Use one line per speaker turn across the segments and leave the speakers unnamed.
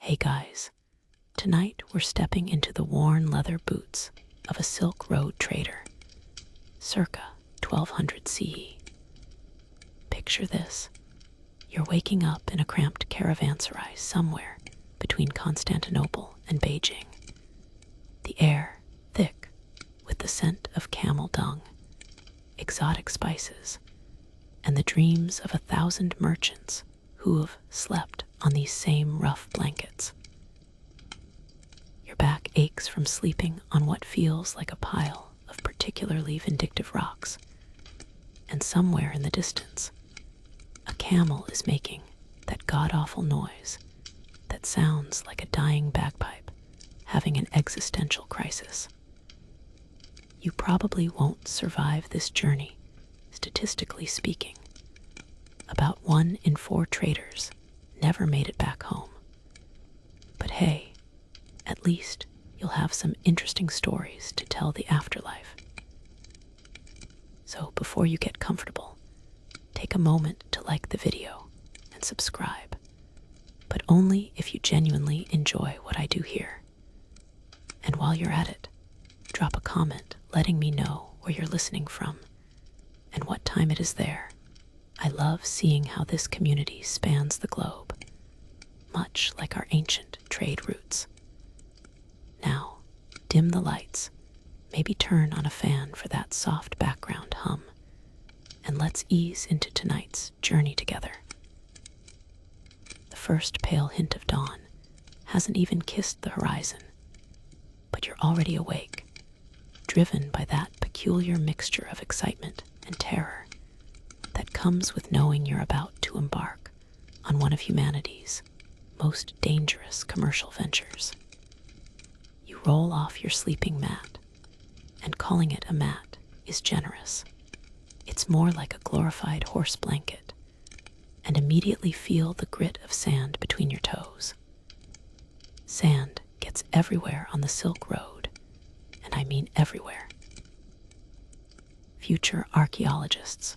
Hey guys, tonight we're stepping into the worn leather boots of a Silk Road trader, circa 1200 CE. Picture this. You're waking up in a cramped caravanserai somewhere between Constantinople and Beijing. The air thick with the scent of camel dung, exotic spices, and the dreams of 1,000 merchants who have slept on these same rough blankets. Your back aches from sleeping on what feels like a pile of particularly vindictive rocks, and somewhere in the distance, a camel is making that god-awful noise that sounds like a dying bagpipe having an existential crisis. You probably won't survive this journey, statistically speaking. About 1 in 4 traders never made it back home. But hey, at least you'll have some interesting stories to tell the afterlife. So before you get comfortable, take a moment to like the video and subscribe, but only if you genuinely enjoy what I do here. And while you're at it, drop a comment letting me know where you're listening from and what time it is there. I love seeing how this community spans the globe, much like our ancient trade routes. Now, dim the lights, maybe turn on a fan for that soft background hum, and let's ease into tonight's journey together. The first pale hint of dawn hasn't even kissed the horizon, but you're already awake, driven by that peculiar mixture of excitement and terror that comes with knowing you're about to embark on one of humanity's most dangerous commercial ventures. You roll off your sleeping mat, and calling it a mat is generous. It's more like a glorified horse blanket, and immediately feel the grit of sand between your toes. Sand gets everywhere on the Silk Road, and I mean everywhere. Future archaeologists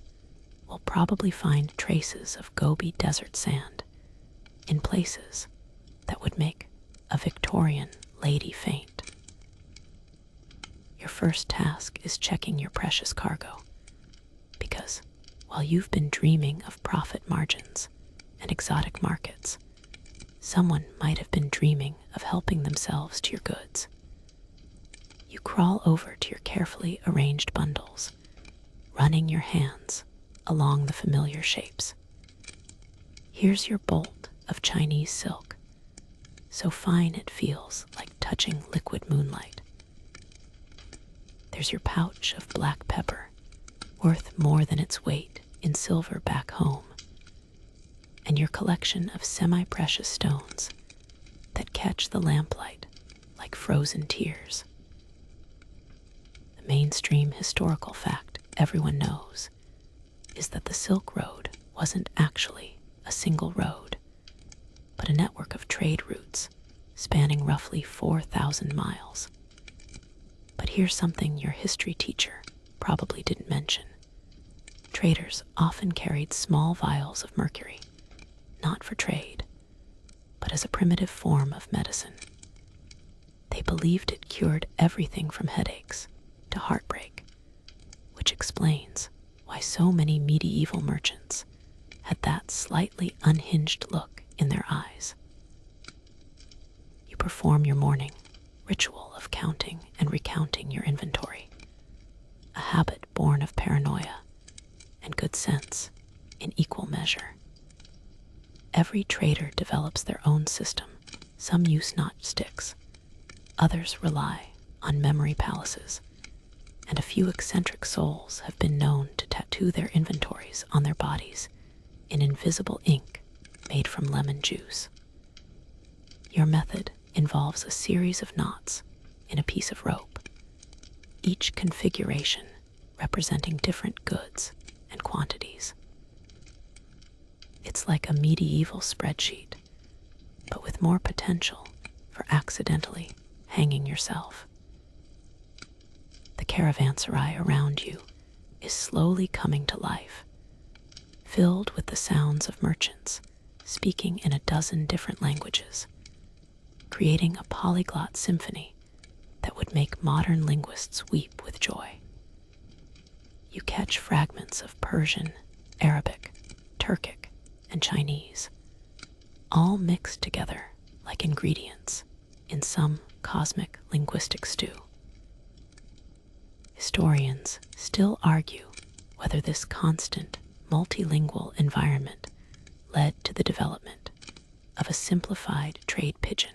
will probably find traces of Gobi desert sand in places that would make a Victorian lady faint. Your first task is checking your precious cargo, because while you've been dreaming of profit margins and exotic markets, someone might have been dreaming of helping themselves to your goods. You crawl over to your carefully arranged bundles, running your hands along the familiar shapes. Here's your bolt of Chinese silk, so fine it feels like touching liquid moonlight. There's your pouch of black pepper, worth more than its weight in silver back home, and your collection of semi-precious stones that catch the lamplight like frozen tears. The mainstream historical fact everyone knows is that the Silk Road wasn't actually a single road, but a network of trade routes spanning roughly 4,000 miles. But here's something your history teacher probably didn't mention. Traders often carried small vials of mercury, not for trade, but as a primitive form of medicine. They believed it cured everything from headaches to heartbreak, which explains why so many medieval merchants had that slightly unhinged look in their eyes. You perform your morning ritual of counting and recounting your inventory, a habit born of paranoia and good sense in equal measure. Every trader develops their own system. Some use notchsticks, others rely on memory palaces, and a few eccentric souls have been known to tattoo their inventories on their bodies in invisible ink made from lemon juice. Your method involves a series of knots in a piece of rope, each configuration representing different goods and quantities. It's like a medieval spreadsheet, but with more potential for accidentally hanging yourself. The caravanserai around you is slowly coming to life, filled with the sounds of merchants speaking in a dozen different languages, creating a polyglot symphony that would make modern linguists weep with joy. You catch fragments of Persian, Arabic, Turkic, and Chinese, all mixed together like ingredients in some cosmic linguistic stew. Historians still argue whether this constant, multilingual environment led to the development of a simplified trade pidgin,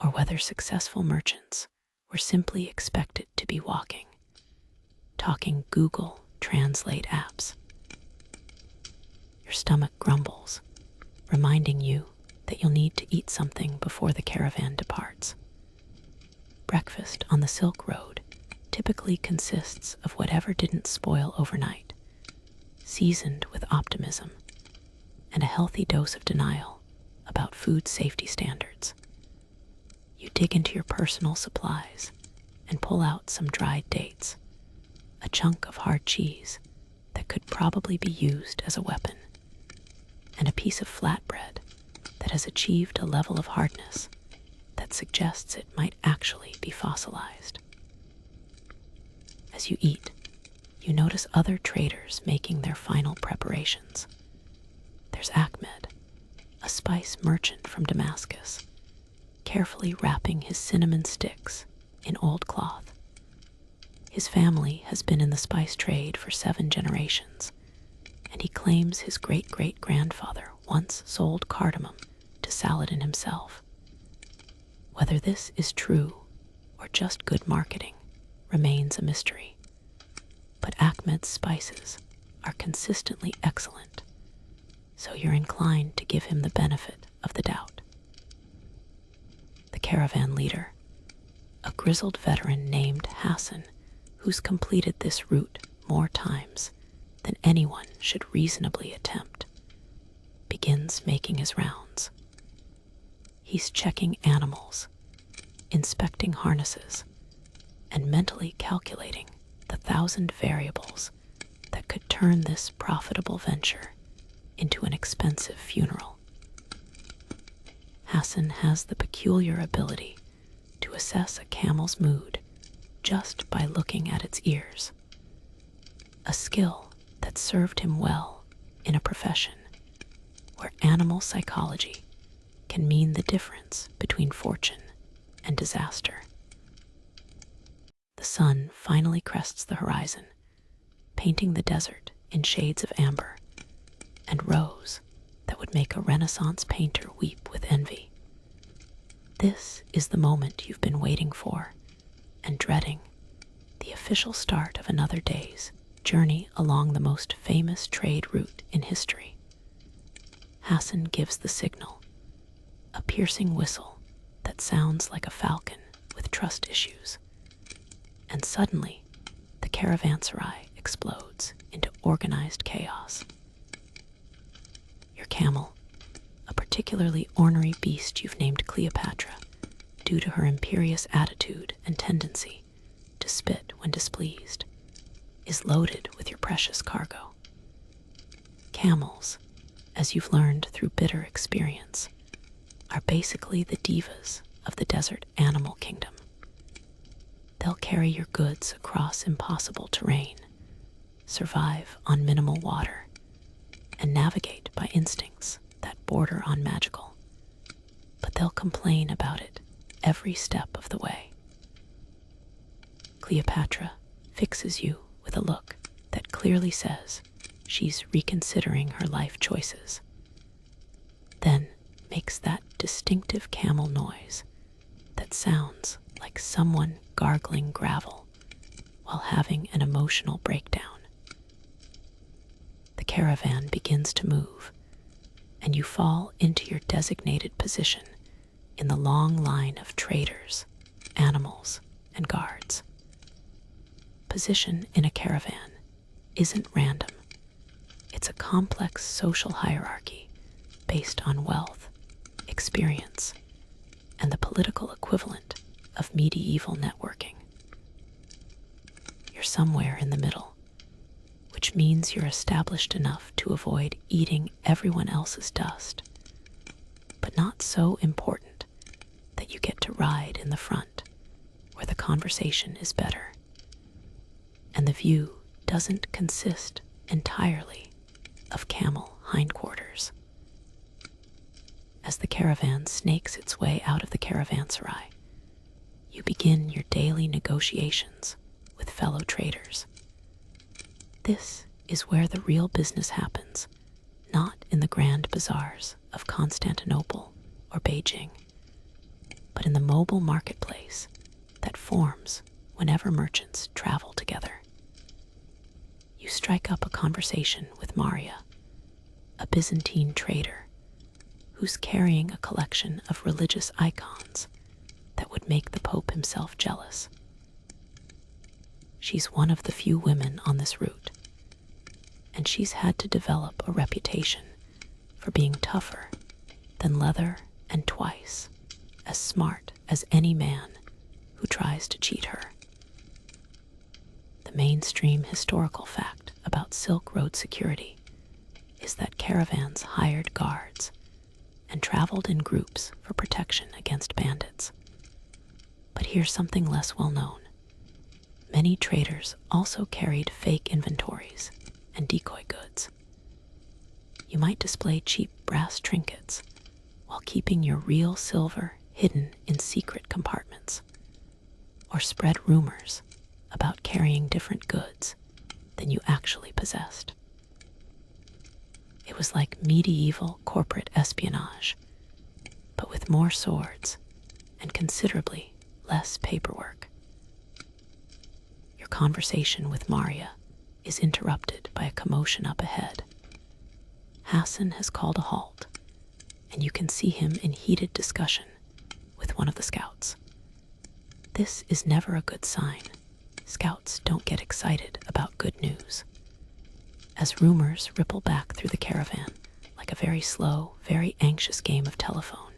or whether successful merchants were simply expected to be talking Google Translate apps. Your stomach grumbles, reminding you that you'll need to eat something before the caravan departs. Breakfast on the Silk Road typically consists of whatever didn't spoil overnight, seasoned with optimism and a healthy dose of denial about food safety standards. You dig into your personal supplies and pull out some dried dates, a chunk of hard cheese that could probably be used as a weapon, and a piece of flatbread that has achieved a level of hardness that suggests it might actually be fossilized. As you eat, you notice other traders making their final preparations. There's Ahmed, a spice merchant from Damascus, carefully wrapping his cinnamon sticks in old cloth. His family has been in the spice trade for 7 generations, and he claims his great-great-grandfather once sold cardamom to Saladin himself. Whether this is true or just good marketing remains a mystery, but Ahmed's spices are consistently excellent, so you're inclined to give him the benefit of the doubt. The caravan leader, a grizzled veteran named Hassan, who's completed this route more times than anyone should reasonably attempt, begins making his rounds. He's checking animals, inspecting harnesses, and mentally calculating the 1,000 variables that could turn this profitable venture into an expensive funeral. Hassan has the peculiar ability to assess a camel's mood just by looking at its ears, a skill that served him well in a profession where animal psychology can mean the difference between fortune and disaster. The sun finally crests the horizon, painting the desert in shades of amber and rose that would make a Renaissance painter weep with envy. This is the moment you've been waiting for and dreading, the official start of another day's journey along the most famous trade route in history. Hassan gives the signal, a piercing whistle that sounds like a falcon with trust issues, and suddenly the caravanserai explodes into organized chaos. Your camel, a particularly ornery beast you've named Cleopatra due to her imperious attitude and tendency to spit when displeased, is loaded with your precious cargo. Camels, as you've learned through bitter experience, are basically the divas of the desert animal kingdom. They'll carry your goods across impossible terrain, survive on minimal water, and navigate by instincts that border on magical. But they'll complain about it every step of the way. Cleopatra fixes you with a look that clearly says she's reconsidering her life choices, then makes that distinctive camel noise that sounds like someone gargling gravel while having an emotional breakdown. The caravan begins to move, and you fall into your designated position in the long line of traders, animals, and guards. Position in a caravan isn't random. It's a complex social hierarchy based on wealth, experience, and the political equivalent of medieval networking. You're somewhere in the middle, which means you're established enough to avoid eating everyone else's dust, but not so important ride in the front, where the conversation is better. And the view doesn't consist entirely of camel hindquarters. As the caravan snakes its way out of the caravanserai, you begin your daily negotiations with fellow traders. This is where the real business happens, not in the grand bazaars of Constantinople or Beijing, but in the mobile marketplace that forms whenever merchants travel together. You strike up a conversation with Maria, a Byzantine trader who's carrying a collection of religious icons that would make the Pope himself jealous. She's one of the few women on this route, and she's had to develop a reputation for being tougher than leather and twice as smart as any man who tries to cheat her. The mainstream historical fact about Silk Road security is that caravans hired guards and traveled in groups for protection against bandits. But here's something less well known. Many traders also carried fake inventories and decoy goods. You might display cheap brass trinkets while keeping your real silver hidden in secret compartments, or spread rumors about carrying different goods than you actually possessed. It was like medieval corporate espionage, but with more swords and considerably less paperwork. Your conversation with Maria is interrupted by a commotion up ahead. Hassan has called a halt, and you can see him in heated discussion with one of the scouts. This is never a good sign. Scouts don't get excited about good news. As rumors ripple back through the caravan like a very slow, very anxious game of telephone,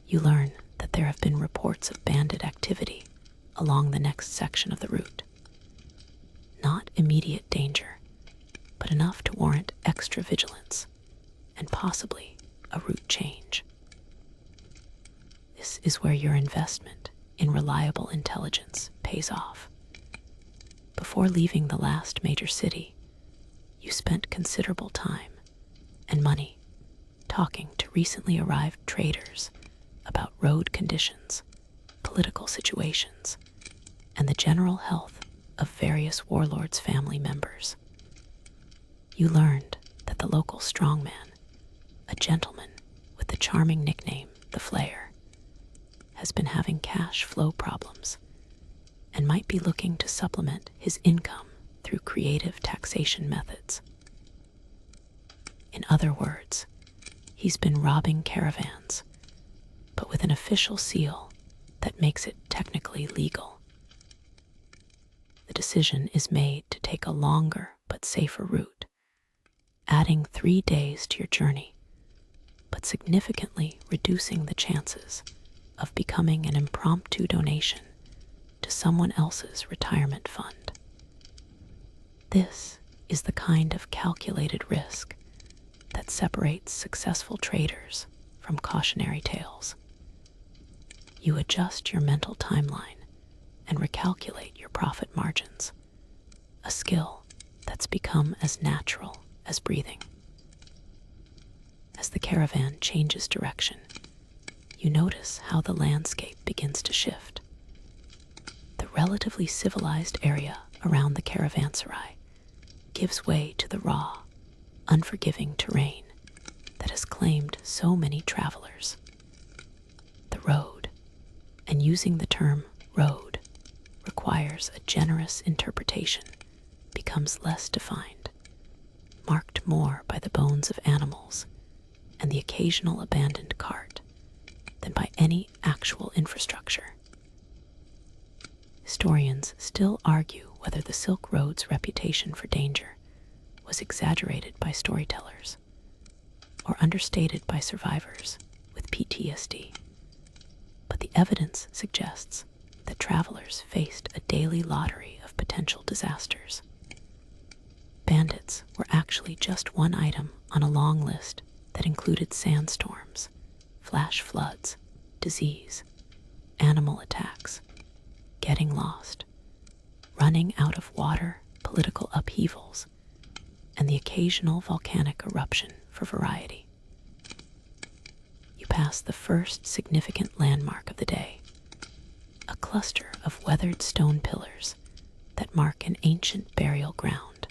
you learn that there have been reports of bandit activity along the next section of the route. Not immediate danger, but enough to warrant extra vigilance and possibly a route change. This is where your investment in reliable intelligence pays off. Before leaving the last major city, you spent considerable time and money talking to recently arrived traders about road conditions, political situations, and the general health of various warlords' family members. You learned that the local strongman, a gentleman with the charming nickname the Flayer, has been having cash flow problems and might be looking to supplement his income through creative taxation methods. In other words, he's been robbing caravans, but with an official seal that makes it technically legal. The decision is made to take a longer but safer route, adding 3 days to your journey, but significantly reducing the chances of becoming an impromptu donation to someone else's retirement fund. This is the kind of calculated risk that separates successful traders from cautionary tales. You adjust your mental timeline and recalculate your profit margins, a skill that's become as natural as breathing. As the caravan changes direction, you notice how the landscape begins to shift. The relatively civilized area around the caravanserai gives way to the raw, unforgiving terrain that has claimed so many travelers. The road, and using the term road requires a generous interpretation, becomes less defined, marked more by the bones of animals and the occasional abandoned cart than by any actual infrastructure. Historians still argue whether the Silk Road's reputation for danger was exaggerated by storytellers or understated by survivors with PTSD. But the evidence suggests that travelers faced a daily lottery of potential disasters. Bandits were actually just one item on a long list that included sandstorms, flash floods, disease, animal attacks, getting lost, running out of water, political upheavals, and the occasional volcanic eruption for variety. You pass the first significant landmark of the day, a cluster of weathered stone pillars that mark an ancient burial ground.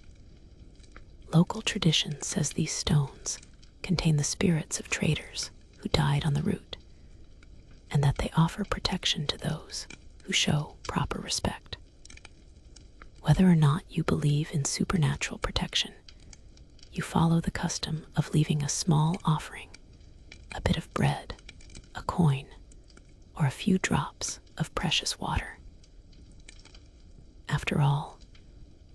Local tradition says these stones contain the spirits of traders who died on the route, and that they offer protection to those who show proper respect. Whether or not you believe in supernatural protection, you follow the custom of leaving a small offering, a bit of bread, a coin, or a few drops of precious water. After all,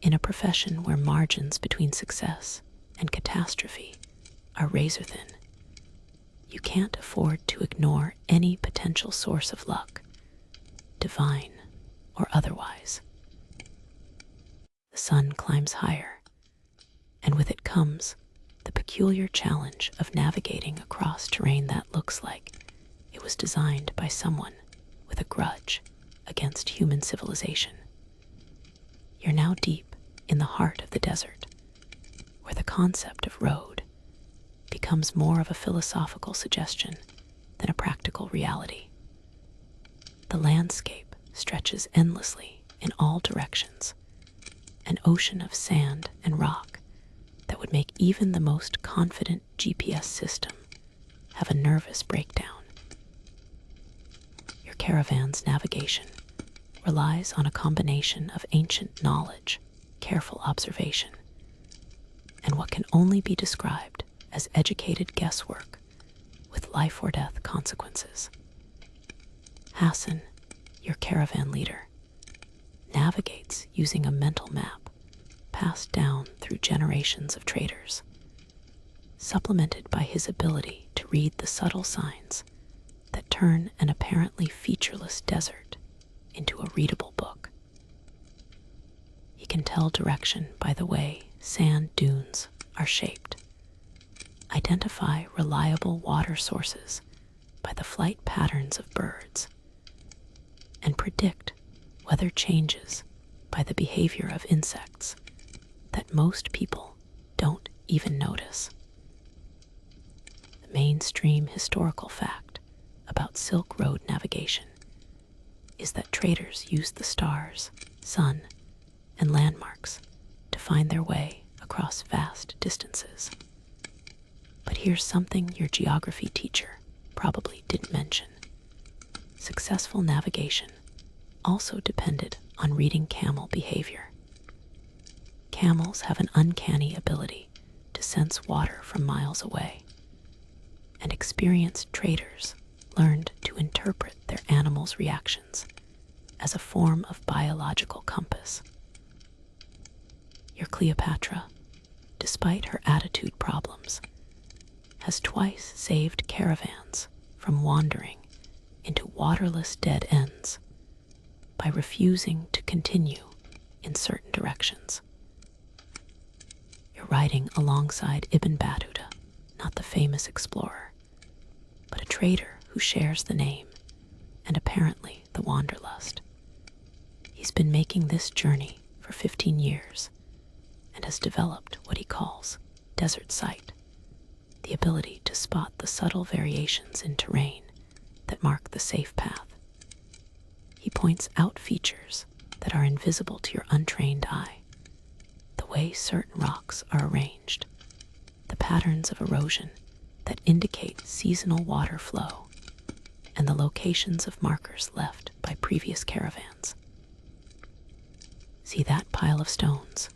in a profession where margins between success and catastrophe are razor thin, you can't afford to ignore any potential source of luck, divine or otherwise. The sun climbs higher, and with it comes the peculiar challenge of navigating across terrain that looks like it was designed by someone with a grudge against human civilization. You're now deep in the heart of the desert, where the concept of road becomes more of a philosophical suggestion than a practical reality. The landscape stretches endlessly in all directions, an ocean of sand and rock that would make even the most confident GPS system have a nervous breakdown. Your caravan's navigation relies on a combination of ancient knowledge, careful observation, and what can only be described as educated guesswork with life or death consequences. Hassan, your caravan leader, navigates using a mental map passed down through generations of traders, supplemented by his ability to read the subtle signs that turn an apparently featureless desert into a readable book. He can tell direction by the way sand dunes are shaped, identify reliable water sources by the flight patterns of birds, and predict weather changes by the behavior of insects that most people don't even notice. The mainstream historical fact about Silk Road navigation is that traders used the stars, sun, and landmarks to find their way across vast distances. But here's something your geography teacher probably didn't mention. Successful navigation also depended on reading camel behavior. Camels have an uncanny ability to sense water from miles away, and experienced traders learned to interpret their animals' reactions as a form of biological compass. Your Cleopatra, despite her attitude problems, has twice saved caravans from wandering into waterless dead ends by refusing to continue in certain directions. You're riding alongside Ibn Battuta, not the famous explorer, but a trader who shares the name and apparently the wanderlust. He's been making this journey for 15 years and has developed what he calls desert sight, the ability to spot the subtle variations in terrain that mark the safe path. He points out features that are invisible to your untrained eye, the way certain rocks are arranged, the patterns of erosion that indicate seasonal water flow, and the locations of markers left by previous caravans. See that pile of stones?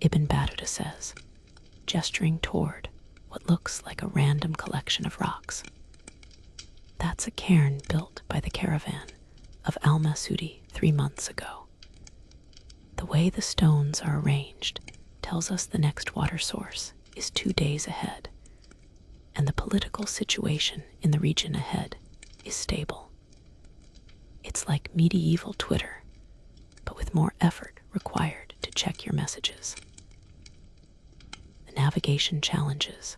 Ibn Battuta says, gesturing toward what looks like a random collection of rocks. That's a cairn built by the caravan of Al-Masudi 3 months ago. The way the stones are arranged tells us the next water source is 2 days ahead, and the political situation in the region ahead is stable. It's like medieval Twitter, but with more effort required to check your messages. The navigation challenges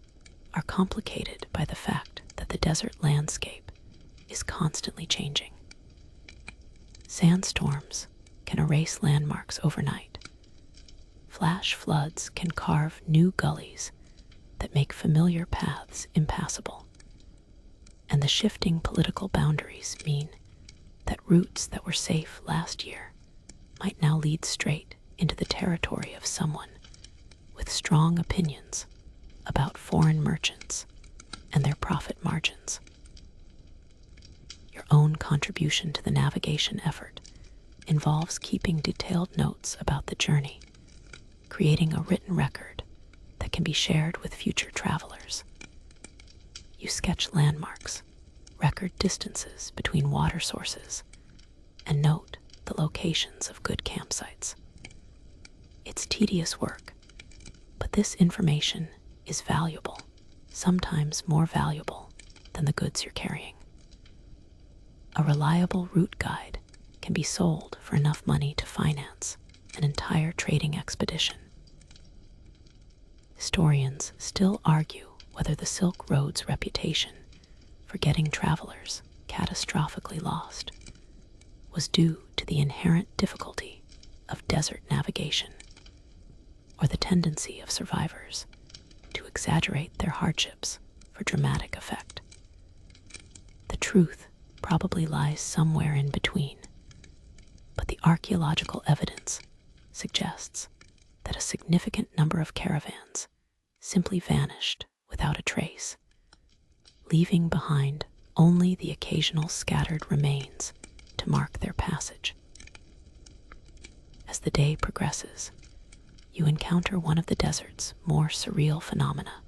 are complicated by the fact that the desert landscape is constantly changing. Sandstorms can erase landmarks overnight. Flash floods can carve new gullies that make familiar paths impassable. And the shifting political boundaries mean that routes that were safe last year might now lead straight into the territory of someone with strong opinions about foreign merchants and their profit margins. Your own contribution to the navigation effort involves keeping detailed notes about the journey, creating a written record that can be shared with future travelers. You sketch landmarks, record distances between water sources, and note the locations of good campsites. It's tedious work, but this information is valuable, sometimes more valuable than the goods you're carrying. A reliable route guide can be sold for enough money to finance an entire trading expedition. Historians still argue whether the Silk Road's reputation for getting travelers catastrophically lost was due to the inherent difficulty of desert navigation or the tendency of survivors to exaggerate their hardships for dramatic effect. The truth probably lies somewhere in between, but the archaeological evidence suggests that a significant number of caravans simply vanished without a trace, leaving behind only the occasional scattered remains to mark their passage. As the day progresses, you encounter one of the desert's more surreal phenomena,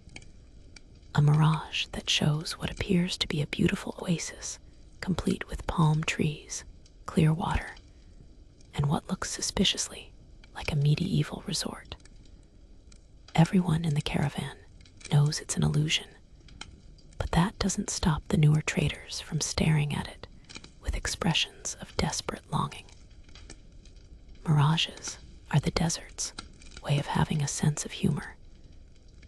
a mirage that shows what appears to be a beautiful oasis, complete with palm trees, clear water, and what looks suspiciously like a medieval resort. Everyone in the caravan knows it's an illusion, but that doesn't stop the newer traders from staring at it with expressions of desperate longing. Mirages are the desert's way of having a sense of humor,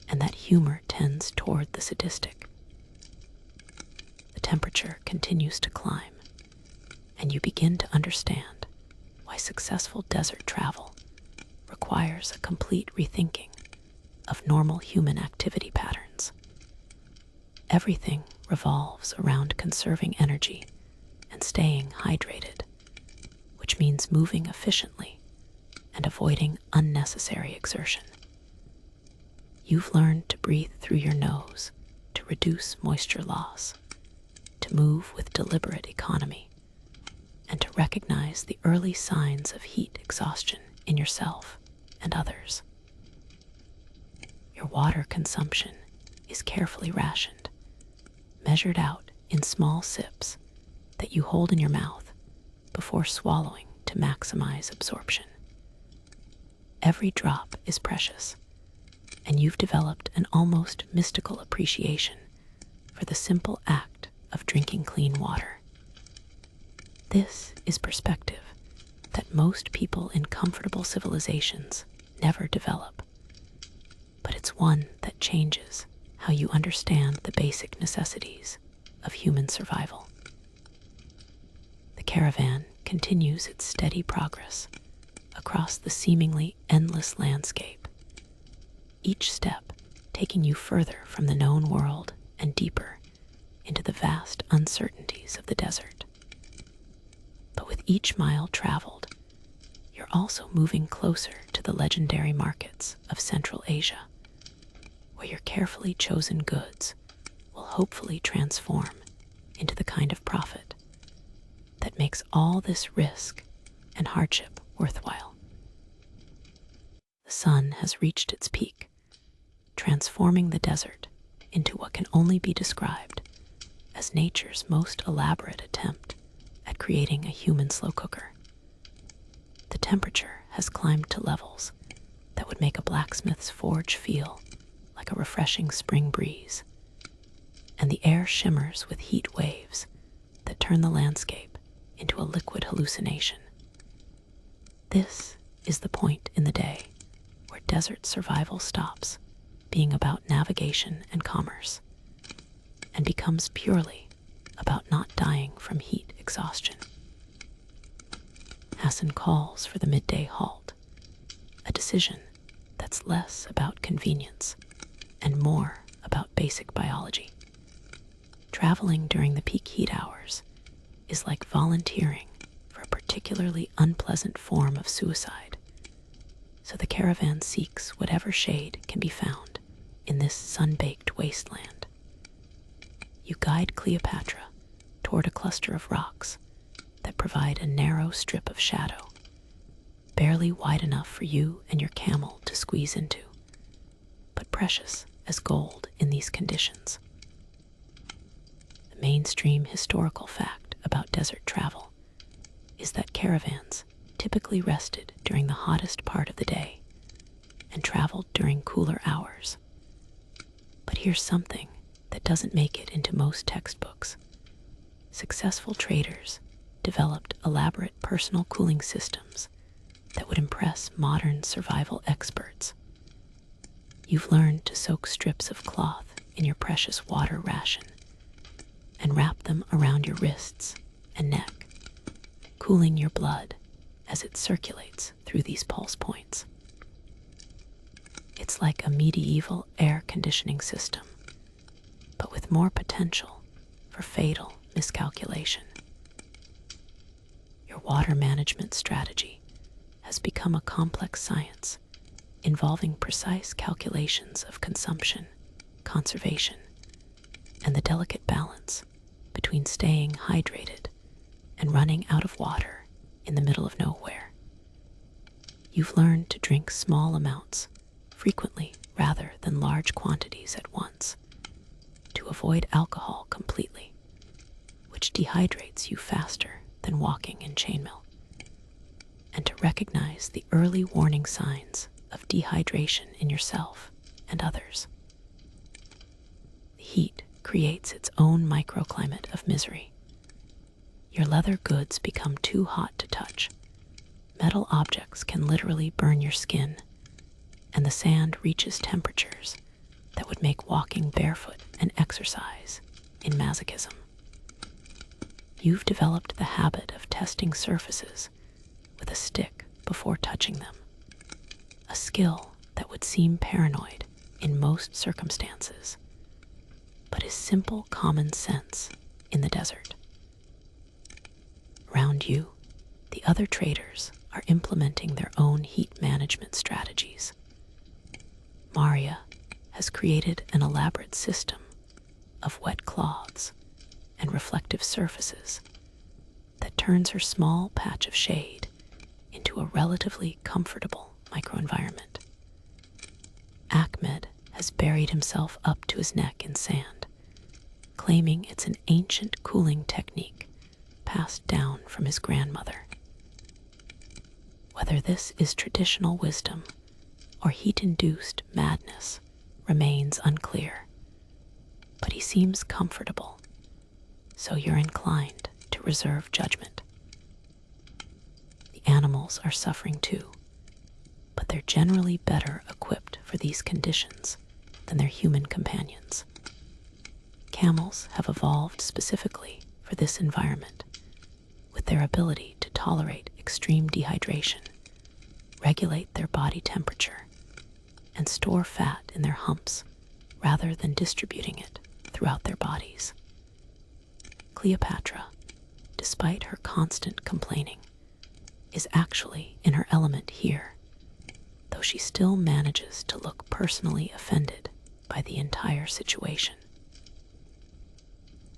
and that humor tends toward the sadistic. The temperature continues to climb, and you begin to understand why successful desert travel requires a complete rethinking of normal human activity patterns. Everything revolves around conserving energy and staying hydrated, which means moving efficiently and avoiding unnecessary exertion. You've learned to breathe through your nose to reduce moisture loss, to move with deliberate economy, and to recognize the early signs of heat exhaustion in yourself and others. Your water consumption is carefully rationed, measured out in small sips that you hold in your mouth before swallowing to maximize absorption. Every drop is precious, and you've developed an almost mystical appreciation for the simple act of drinking clean water. This is perspective that most people in comfortable civilizations never develop, but it's one that changes how you understand the basic necessities of human survival. The caravan continues its steady progress across the seemingly endless landscape, each step taking you further from the known world and deeper into the vast uncertainties of the desert. But with each mile traveled, you're also moving closer to the legendary markets of Central Asia, where your carefully chosen goods will hopefully transform into the kind of profit that makes all this risk and hardship worthwhile. The sun has reached its peak, transforming the desert into what can only be described as nature's most elaborate attempt at creating a human slow cooker. The temperature has climbed to levels that would make a blacksmith's forge feel like a refreshing spring breeze, and the air shimmers with heat waves that turn the landscape into a liquid hallucination. This is the point in the day where desert survival stops being about navigation and commerce and becomes purely about not dying from heat exhaustion. Hassan calls for the midday halt, a decision that's less about convenience and more about basic biology. Traveling during the peak heat hours is like volunteering for a particularly unpleasant form of suicide, so the caravan seeks whatever shade can be found in this sun-baked wasteland. You guide Cleopatra toward a cluster of rocks that provide a narrow strip of shadow, barely wide enough for you and your camel to squeeze into, but precious as gold in these conditions. The mainstream historical fact about desert travel is that caravans typically rested during the hottest part of the day and traveled during cooler hours. But here's something that doesn't make it into most textbooks. Successful traders developed elaborate personal cooling systems that would impress modern survival experts. You've learned to soak strips of cloth in your precious water ration and wrap them around your wrists and neck, cooling your blood as it circulates through these pulse points. It's like a medieval air conditioning system, but with more potential for fatal miscalculation. Your water management strategy has become a complex science involving precise calculations of consumption, conservation, and the delicate balance between staying hydrated and running out of water in the middle of nowhere. You've learned to drink small amounts, frequently rather than large quantities at once, to avoid alcohol completely, which dehydrates you faster than walking in chainmail, and to recognize the early warning signs of dehydration in yourself and others. The heat creates its own microclimate of misery. Your leather goods become too hot to touch. Metal objects can literally burn your skin, and the sand reaches temperatures that would make walking barefoot an exercise in masochism. You've developed the habit of testing surfaces with a stick before touching them, a skill that would seem paranoid in most circumstances, but is simple common sense in the desert. Around you, the other traders are implementing their own heat management strategies. Maria has created an elaborate system of wet cloths and reflective surfaces that turns her small patch of shade into a relatively comfortable microenvironment. Ahmed has buried himself up to his neck in sand, claiming it's an ancient cooling technique passed down from his grandmother. Whether this is traditional wisdom or heat-induced madness remains unclear, but he seems comfortable, so you're inclined to reserve judgment. The animals are suffering too, but they're generally better equipped for these conditions than their human companions. Camels have evolved specifically for this environment, with their ability to tolerate extreme dehydration, regulate their body temperature, and store fat in their humps rather than distributing it throughout their bodies. Cleopatra, despite her constant complaining, is actually in her element here, though she still manages to look personally offended by the entire situation.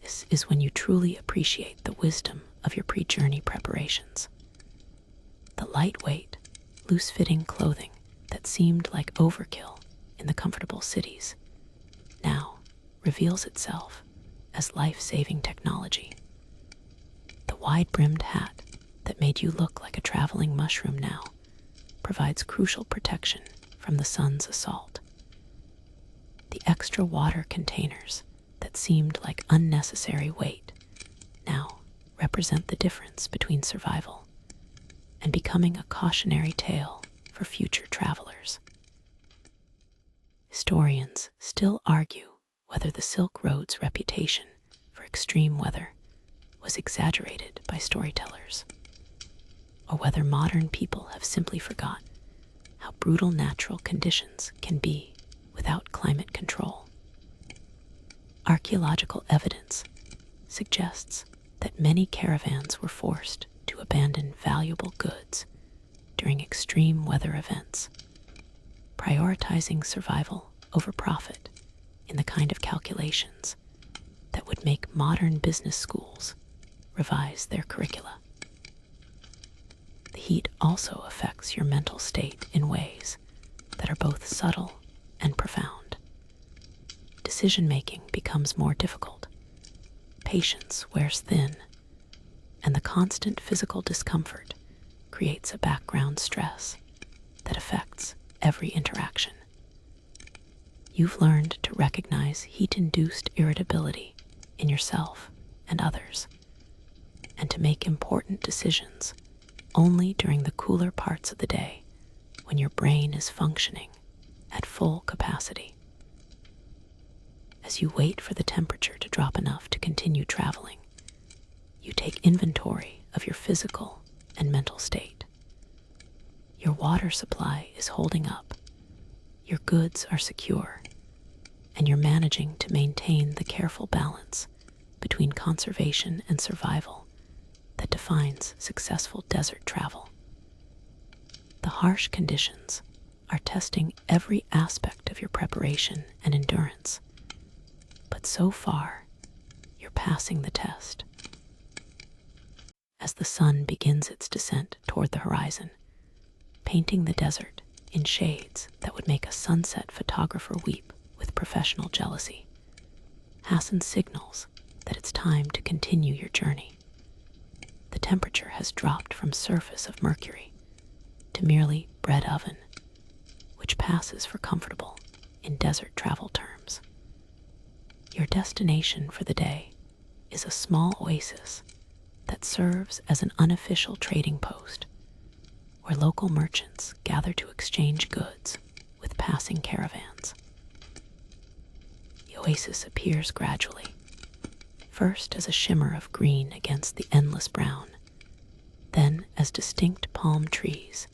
This is when you truly appreciate the wisdom of your pre-journey preparations. The lightweight, loose-fitting clothing that seemed like overkill in the comfortable cities now reveals itself as life-saving technology. The wide-brimmed hat that made you look like a traveling mushroom now provides crucial protection from the sun's assault. The extra water containers that seemed like unnecessary weight now represent the difference between survival and becoming a cautionary tale for future travelers. Historians still argue whether the Silk Road's reputation for extreme weather was exaggerated by storytellers, or whether modern people have simply forgotten how brutal natural conditions can be without climate control. Archaeological evidence suggests that many caravans were forced to abandon valuable goods during extreme weather events, prioritizing survival over profit in the kind of calculations that would make modern business schools revise their curricula. The heat also affects your mental state in ways that are both subtle and profound. Decision-making becomes more difficult, patience wears thin, and the constant physical discomfort creates a background stress that affects every interaction. You've learned to recognize heat-induced irritability in yourself and others, and to make important decisions only during the cooler parts of the day when your brain is functioning at full capacity. As you wait for the temperature to drop enough to continue traveling, you take inventory of your physical and mental state. Your water supply is holding up, your goods are secure, and you're managing to maintain the careful balance between conservation and survival that defines successful desert travel. The harsh conditions are testing every aspect of your preparation and endurance, but so far, you're passing the test. As the sun begins its descent toward the horizon, painting the desert in shades that would make a sunset photographer weep with professional jealousy, Hassan signals that it's time to continue your journey. The temperature has dropped from surface of mercury to merely bread oven, which passes for comfortable in desert travel terms. Your destination for the day is a small oasis that serves as an unofficial trading post where local merchants gather to exchange goods with passing caravans. The oasis appears gradually, first as a shimmer of green against the endless brown, then as distinct palm trees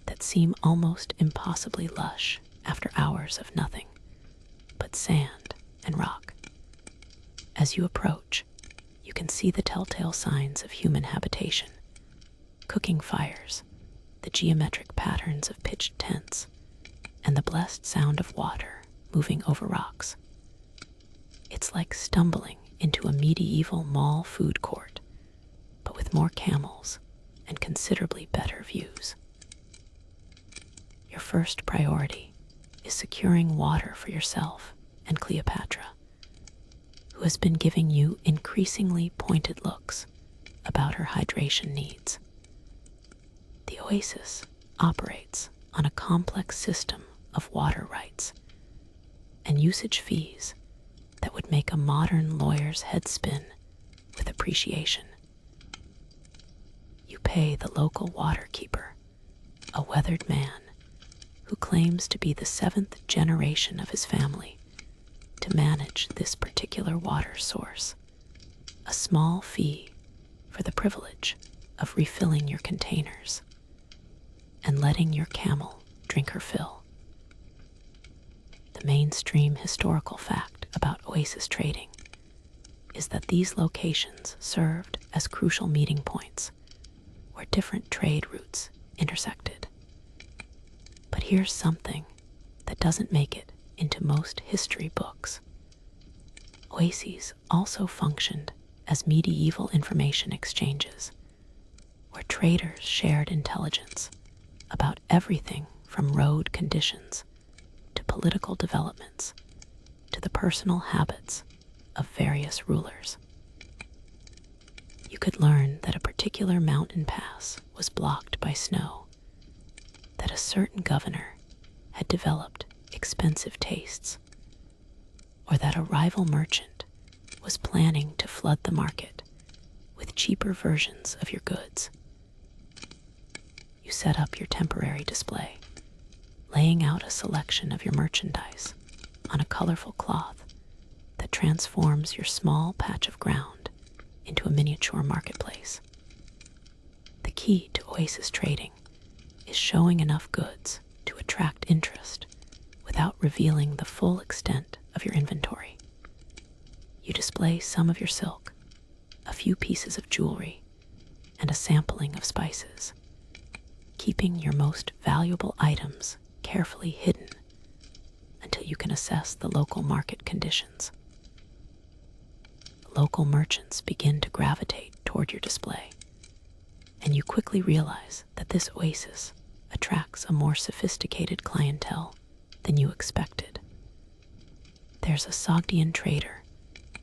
that seem almost impossibly lush after hours of nothing but sand and rock. As you approach, you can see the telltale signs of human habitation: cooking fires, the geometric patterns of pitched tents, and the blessed sound of water moving over rocks. It's like stumbling into a medieval mall food court, but with more camels and considerably better views. Your first priority is securing water for yourself and Cleopatra, who has been giving you increasingly pointed looks about her hydration needs. The oasis operates on a complex system of water rights and usage fees that would make a modern lawyer's head spin with appreciation. You pay the local water keeper, a weathered man who claims to be the 7th generation of his family, to manage this particular water source, a small fee for the privilege of refilling your containers and letting your camel drink her fill. The mainstream historical fact about oasis trading is that these locations served as crucial meeting points where different trade routes intersected. But here's something that doesn't make it into most history books. Oases also functioned as medieval information exchanges, where traders shared intelligence about everything from road conditions to political developments to the personal habits of various rulers. You could learn that a particular mountain pass was blocked by snow, that a certain governor had developed expensive tastes, or that a rival merchant was planning to flood the market with cheaper versions of your goods. You set up your temporary display, laying out a selection of your merchandise on a colorful cloth that transforms your small patch of ground into a miniature marketplace. The key to oasis trading is showing enough goods to attract interest without revealing the full extent of your inventory. You display some of your silk, a few pieces of jewelry, and a sampling of spices, keeping your most valuable items carefully hidden until you can assess the local market conditions. Local merchants begin to gravitate toward your display, and you quickly realize that this oasis attracts a more sophisticated clientele than you expected. There's a Sogdian trader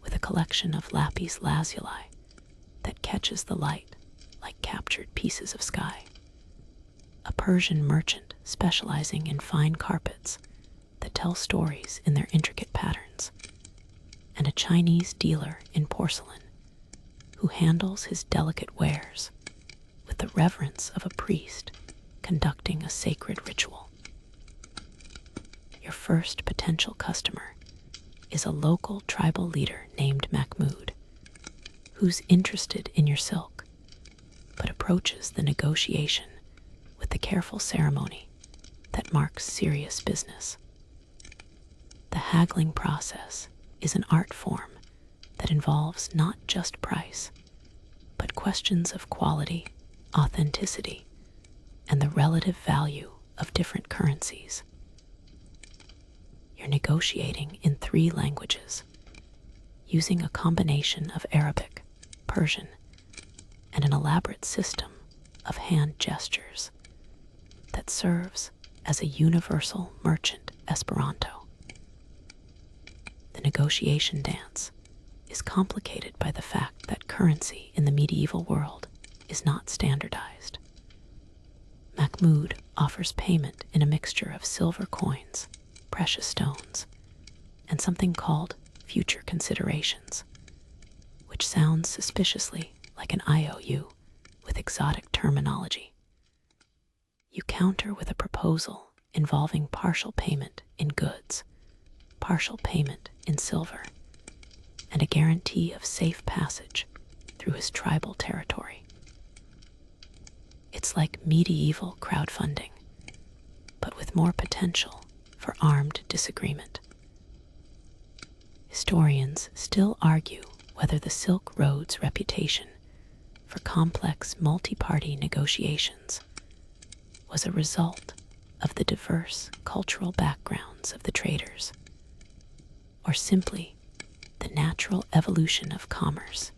with a collection of lapis lazuli that catches the light like captured pieces of sky, a Persian merchant specializing in fine carpets that tell stories in their intricate patterns, and a Chinese dealer in porcelain who handles his delicate wares with the reverence of a priest conducting a sacred ritual. Your first potential customer is a local tribal leader named Mahmoud, who's interested in your silk, but approaches the negotiation with the careful ceremony that marks serious business. The haggling process is an art form that involves not just price, but questions of quality, authenticity, and the relative value of different currencies. You're negotiating in 3 languages, using a combination of Arabic, Persian, and an elaborate system of hand gestures that serves as a universal merchant Esperanto. The negotiation dance is complicated by the fact that currency in the medieval world is not standardized. Mahmoud offers payment in a mixture of silver coins, precious stones, and something called future considerations, which sounds suspiciously like an IOU with exotic terminology. You counter with a proposal involving partial payment in goods, partial payment in silver, and a guarantee of safe passage through his tribal territory. It's like medieval crowdfunding, but with more potential for armed disagreement. Historians still argue whether the Silk Road's reputation for complex multi-party negotiations was a result of the diverse cultural backgrounds of the traders, or simply the natural evolution of commerce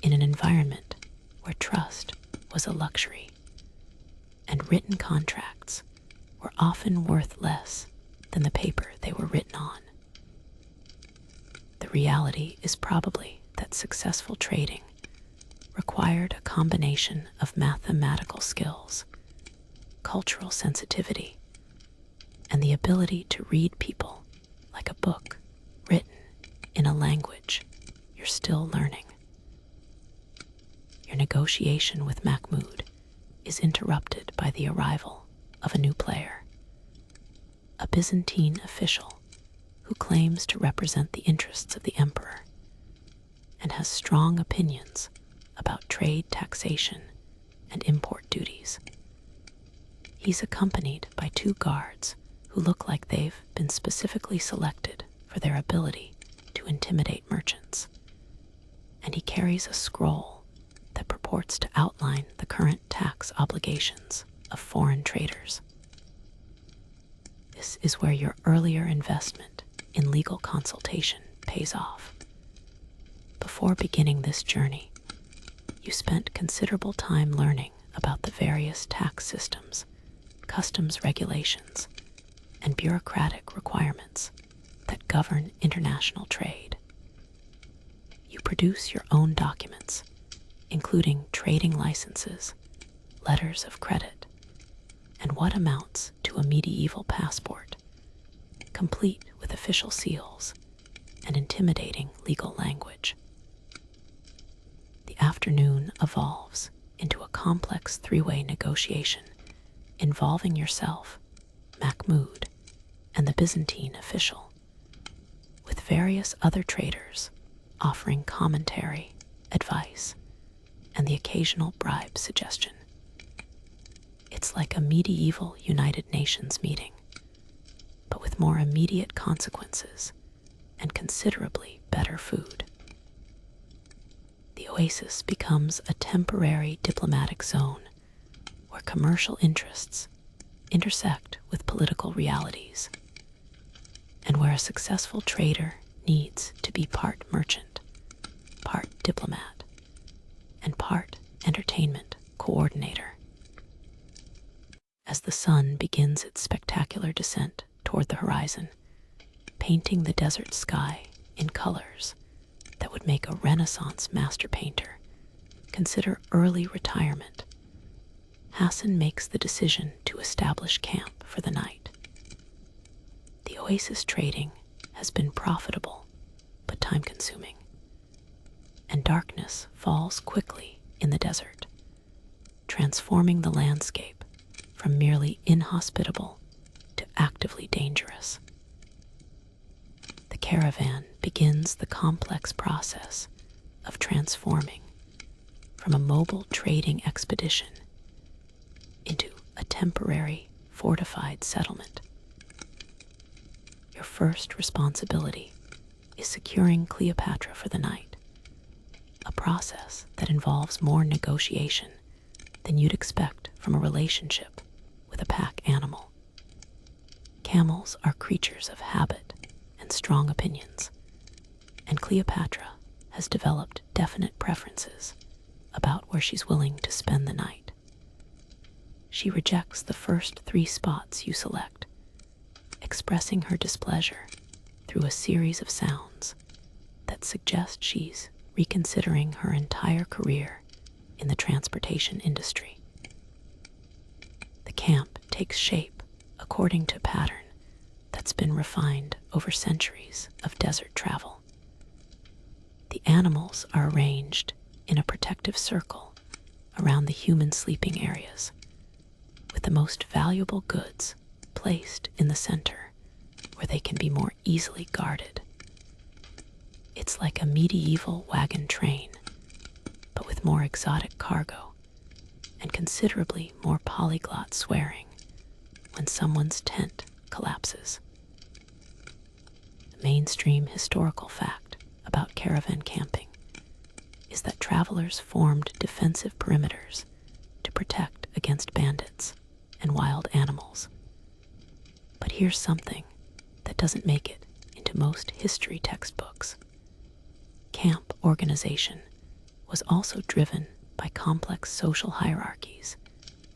in an environment where trust was a luxury and written contracts were often worth less than the paper they were written on. The reality is probably that successful trading required a combination of mathematical skills, cultural sensitivity, and the ability to read people like a book written in a language you're still learning. Your negotiation with Mahmoud is interrupted by the arrival of a new player, a Byzantine official who claims to represent the interests of the emperor and has strong opinions about trade taxation and import duties. He's accompanied by 2 guards who look like they've been specifically selected for their ability to intimidate merchants, and he carries a scroll that purports to outline the current tax obligations of foreign traders. This is where your earlier investment in legal consultation pays off. Before beginning this journey, you spent considerable time learning about the various tax systems, customs regulations, and bureaucratic requirements that govern international trade. You produce your own documents, including trading licenses, letters of credit, and what amounts to a medieval passport, complete with official seals and intimidating legal language. The afternoon evolves into a complex 3-way negotiation involving yourself, Mahmoud, and the Byzantine official, with various other traders offering commentary, advice, and the occasional bribe suggestion. It's like a medieval United Nations meeting, but with more immediate consequences and considerably better food. The oasis becomes a temporary diplomatic zone where commercial interests intersect with political realities, and where a successful trader needs to be part merchant, part diplomat, and part entertainment coordinator. As the sun begins its spectacular descent toward the horizon, painting the desert sky in colors that would make a Renaissance master painter consider early retirement, Hassan makes the decision to establish camp for the night. The oasis trading has been profitable but time-consuming, and darkness falls quickly in the desert, transforming the landscape from merely inhospitable to actively dangerous. The caravan begins the complex process of transforming from a mobile trading expedition into a temporary fortified settlement. Your first responsibility is securing Cleopatra for the night, a process that involves more negotiation than you'd expect from a relationship with a pack animal. Camels are creatures of habit and strong opinions, and Cleopatra has developed definite preferences about where she's willing to spend the night. She rejects the first 3 spots you select, expressing her displeasure through a series of sounds that suggest she's reconsidering her entire career in the transportation industry. The camp takes shape according to a pattern that's been refined over centuries of desert travel. The animals are arranged in a protective circle around the human sleeping areas, with the most valuable goods placed in the center where they can be more easily guarded. It's like a medieval wagon train, but with more exotic cargo and considerably more polyglot swearing when someone's tent collapses. The mainstream historical fact about caravan camping is that travelers formed defensive perimeters to protect against bandits and wild animals. But here's something that doesn't make it into most history textbooks. Camp organization was also driven by complex social hierarchies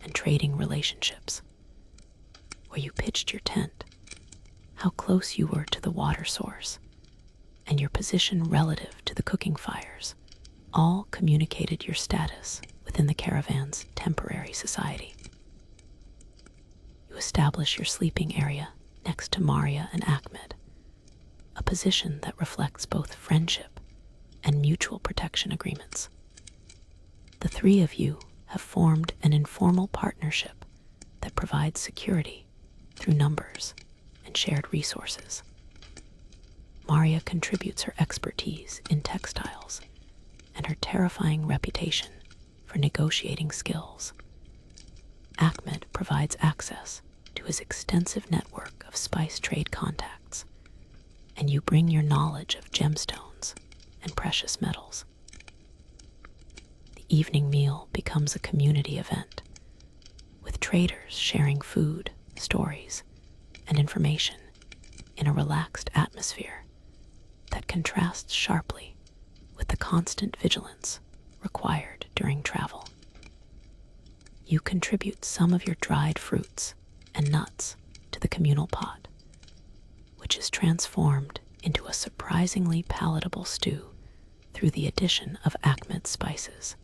and trading relationships. Where you pitched your tent, how close you were to the water source, and your position relative to the cooking fires all communicated your status within the caravan's temporary society. You establish your sleeping area next to Maria and Ahmed, a position that reflects both friendship and mutual protection agreements. The 3 of you have formed an informal partnership that provides security through numbers and shared resources. Maria contributes her expertise in textiles and her terrifying reputation for negotiating skills. Ahmed provides access to his extensive network of spice trade contacts, and you bring your knowledge of gemstones and precious metals. The evening meal becomes a community event, with traders sharing food, stories, and information in a relaxed atmosphere that contrasts sharply with the constant vigilance required during travel. You contribute some of your dried fruits and nuts to the communal pot, which is transformed into a surprisingly palatable stew through the addition of Ahmed's spices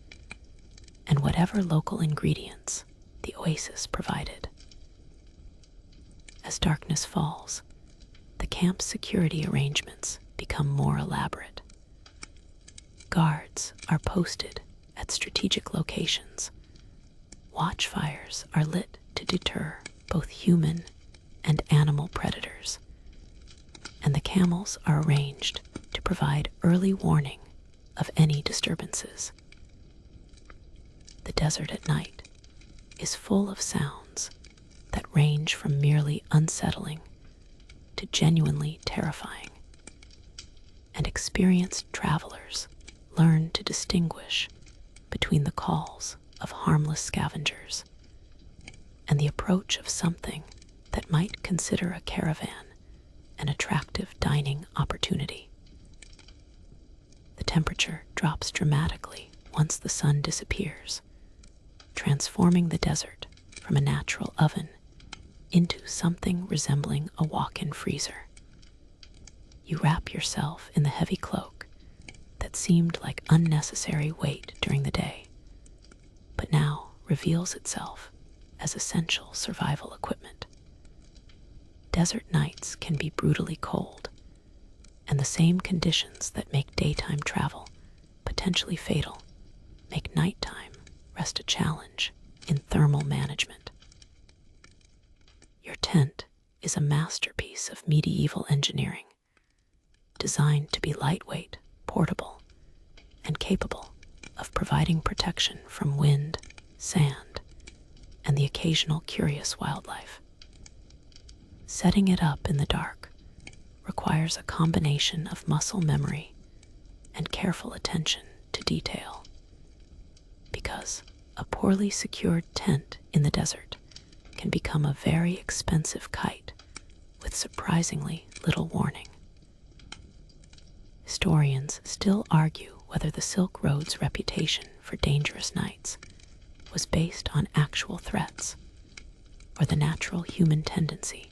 and whatever local ingredients the oasis provided. As darkness falls, the camp's security arrangements become more elaborate. Guards are posted at strategic locations. Watchfires are lit to deter both human and animal predators, and the camels are arranged to provide early warning of any disturbances. The desert at night is full of sounds that range from merely unsettling to genuinely terrifying, and experienced travelers learn to distinguish between the calls of harmless scavengers and the approach of something that might consider a caravan an attractive dining opportunity. The temperature drops dramatically once the sun disappears, transforming the desert from a natural oven into something resembling a walk-in freezer. You wrap yourself in the heavy cloak that seemed like unnecessary weight during the day, but now reveals itself as essential survival equipment. Desert nights can be brutally cold, and the same conditions that make daytime travel potentially fatal make nighttime rest a challenge in thermal management. Your tent is a masterpiece of medieval engineering, designed to be lightweight, portable, and capable of providing protection from wind, sand, and the occasional curious wildlife. Setting it up in the dark requires a combination of muscle memory and careful attention to detail, because a poorly secured tent in the desert can become a very expensive kite with surprisingly little warning. Historians still argue whether the Silk Road's reputation for dangerous nights was based on actual threats or the natural human tendency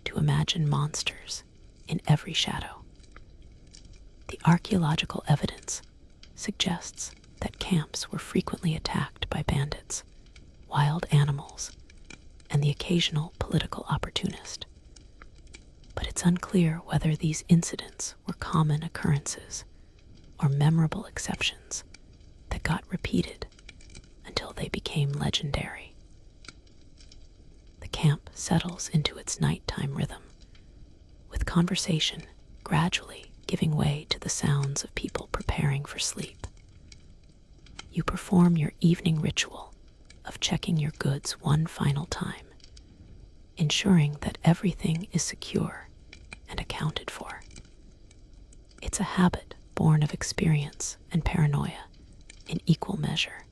to imagine monsters in every shadow. The archaeological evidence suggests that camps were frequently attacked by bandits, wild animals, and the occasional political opportunist. But it's unclear whether these incidents were common occurrences or memorable exceptions that got repeated until they became legendary. The camp settles into its nighttime rhythm, with conversation gradually giving way to the sounds of people preparing for sleep. You perform your evening ritual of checking your goods one final time, ensuring that everything is secure and accounted for. It's a habit born of experience and paranoia in equal measure,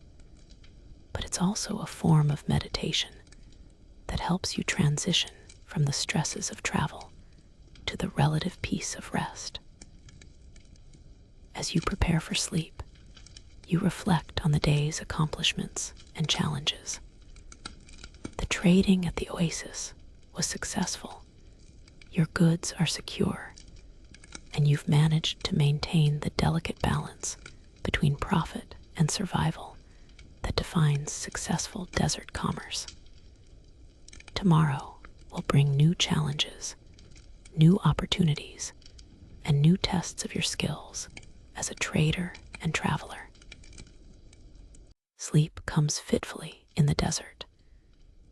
but it's also a form of meditation that helps you transition from the stresses of travel to the relative peace of rest. As you prepare for sleep, you reflect on the day's accomplishments and challenges. The trading at the oasis was successful, your goods are secure, and you've managed to maintain the delicate balance between profit and survival that defines successful desert commerce. Tomorrow will bring new challenges, new opportunities, and new tests of your skills as a trader and traveler. Sleep comes fitfully in the desert,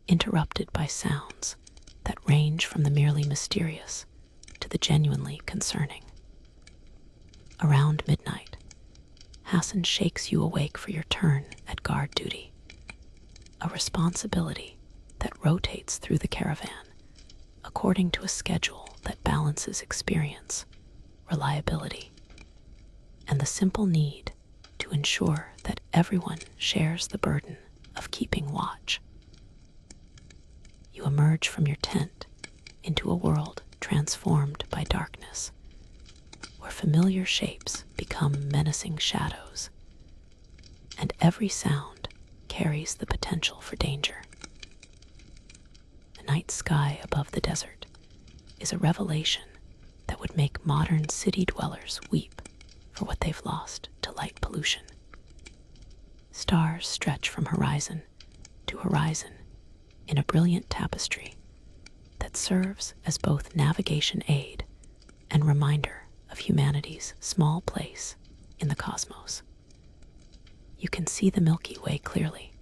interrupted by sounds that range from the merely mysterious to the genuinely concerning. Around midnight, Hassan shakes you awake for your turn at guard duty, a responsibility that rotates through the caravan according to a schedule that balances experience, reliability, and the simple need to ensure that everyone shares the burden of keeping watch. You emerge from your tent into a world transformed by darkness, where familiar shapes become menacing shadows, and every sound carries the potential for danger. The night sky above the desert is a revelation that would make modern city dwellers weep for what they've lost to light pollution. Stars stretch from horizon to horizon in a brilliant tapestry that serves as both navigation aid and reminder of humanity's small place in the cosmos. You can see the Milky Way clearly,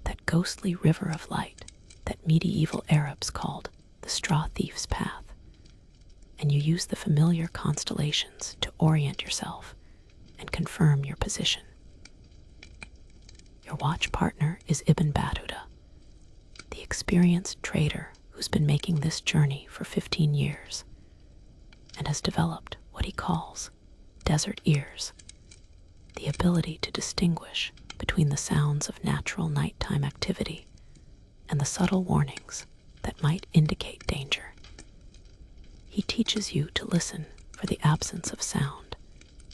that ghostly river of light that medieval Arabs called the Straw Thief's Path, and you use the familiar constellations to orient yourself and confirm your position. Your watch partner is Ibn Battuta, experienced trader who's been making this journey for 15 years and has developed what he calls desert ears, the ability to distinguish between the sounds of natural nighttime activity and the subtle warnings that might indicate danger. He teaches you to listen for the absence of sound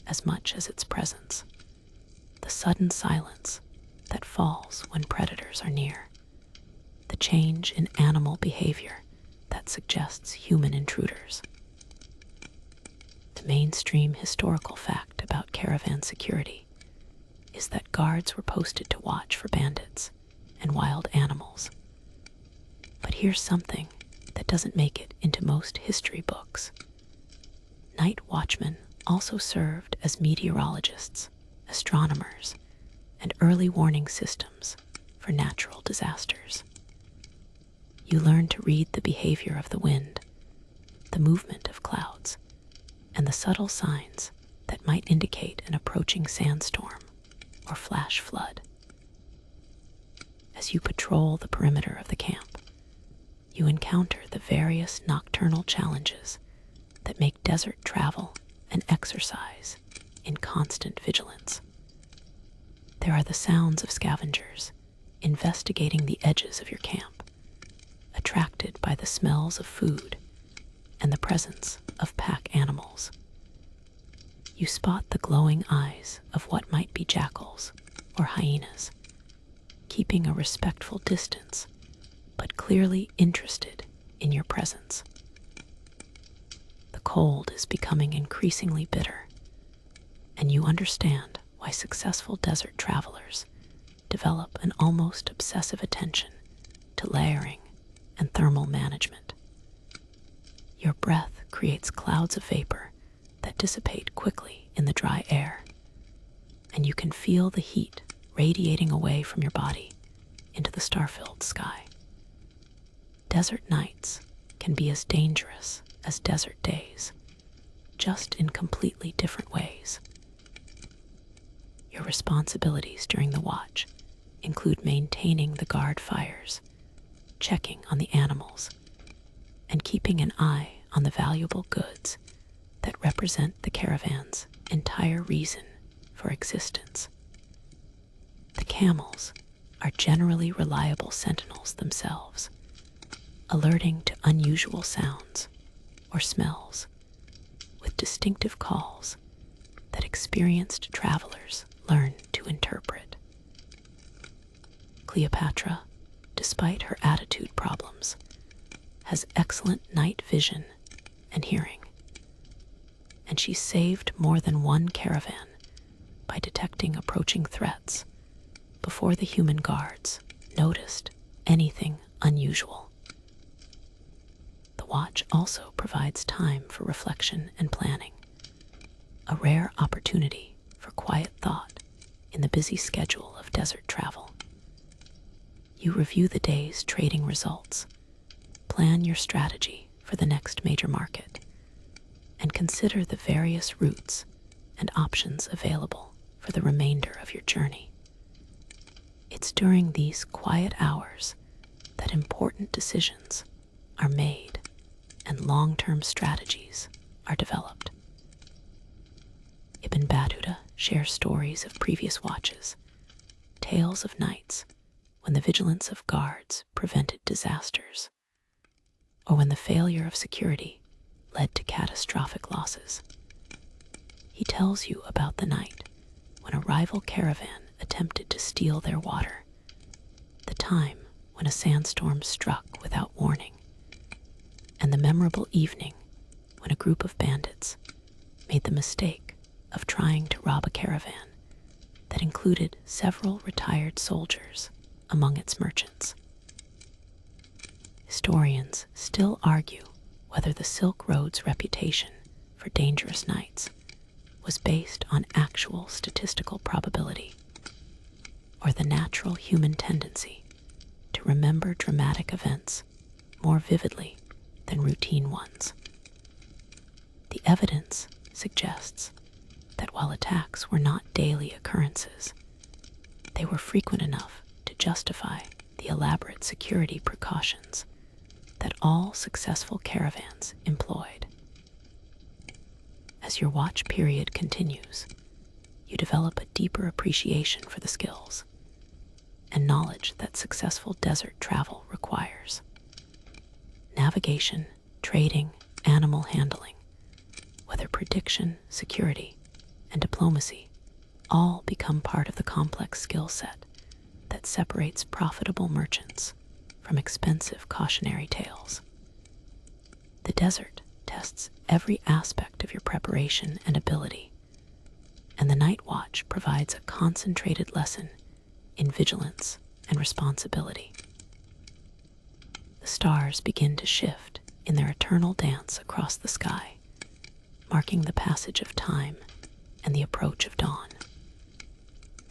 as much as its presence, the sudden silence that falls when predators are near, the change in animal behavior that suggests human intruders. The mainstream historical fact about caravan security is that guards were posted to watch for bandits and wild animals. But here's something that doesn't make it into most history books. Night watchmen also served as meteorologists, astronomers, and early warning systems for natural disasters. You learn to read the behavior of the wind, the movement of clouds, and the subtle signs that might indicate an approaching sandstorm or flash flood. As you patrol the perimeter of the camp, you encounter the various nocturnal challenges that make desert travel an exercise in constant vigilance. There are the sounds of scavengers investigating the edges of your camp, attracted by the smells of food and the presence of pack animals. You spot the glowing eyes of what might be jackals or hyenas, keeping a respectful distance, but clearly interested in your presence. The cold is becoming increasingly bitter, and you understand why successful desert travelers develop an almost obsessive attention to layering and thermal management. Your breath creates clouds of vapor that dissipate quickly in the dry air, and you can feel the heat radiating away from your body into the star-filled sky. Desert nights can be as dangerous as desert days, just in completely different ways. Your responsibilities during the watch include maintaining the guard fires, checking on the animals, and keeping an eye on the valuable goods that represent the caravan's entire reason for existence. The camels are generally reliable sentinels themselves, alerting to unusual sounds or smells with distinctive calls that experienced travelers learn to interpret. Cleopatra, despite her attitude problems, has excellent night vision and hearing, and she saved more than one caravan by detecting approaching threats before the human guards noticed anything unusual. The watch also provides time for reflection and planning, a rare opportunity for quiet thought in the busy schedule of desert travel. You review the day's trading results, plan your strategy for the next major market, and consider the various routes and options available for the remainder of your journey. It's during these quiet hours that important decisions are made and long-term strategies are developed. Ibn Battuta shares stories of previous watches, tales of nights when the vigilance of guards prevented disasters, or when the failure of security led to catastrophic losses. He tells you about the night when a rival caravan attempted to steal their water, the time when a sandstorm struck without warning, and the memorable evening when a group of bandits made the mistake of trying to rob a caravan that included several retired soldiers among its merchants. Historians still argue whether the Silk Road's reputation for dangerous nights was based on actual statistical probability or the natural human tendency to remember dramatic events more vividly than routine ones. The evidence suggests that while attacks were not daily occurrences, they were frequent enough to justify the elaborate security precautions that all successful caravans employed. As your watch period continues, you develop a deeper appreciation for the skills and knowledge that successful desert travel requires. Navigation, trading, animal handling, weather prediction, security, and diplomacy all become part of the complex skill set that separates profitable merchants from expensive cautionary tales. The desert tests every aspect of your preparation and ability, and the night watch provides a concentrated lesson in vigilance and responsibility. The stars begin to shift in their eternal dance across the sky, marking the passage of time and the approach of dawn.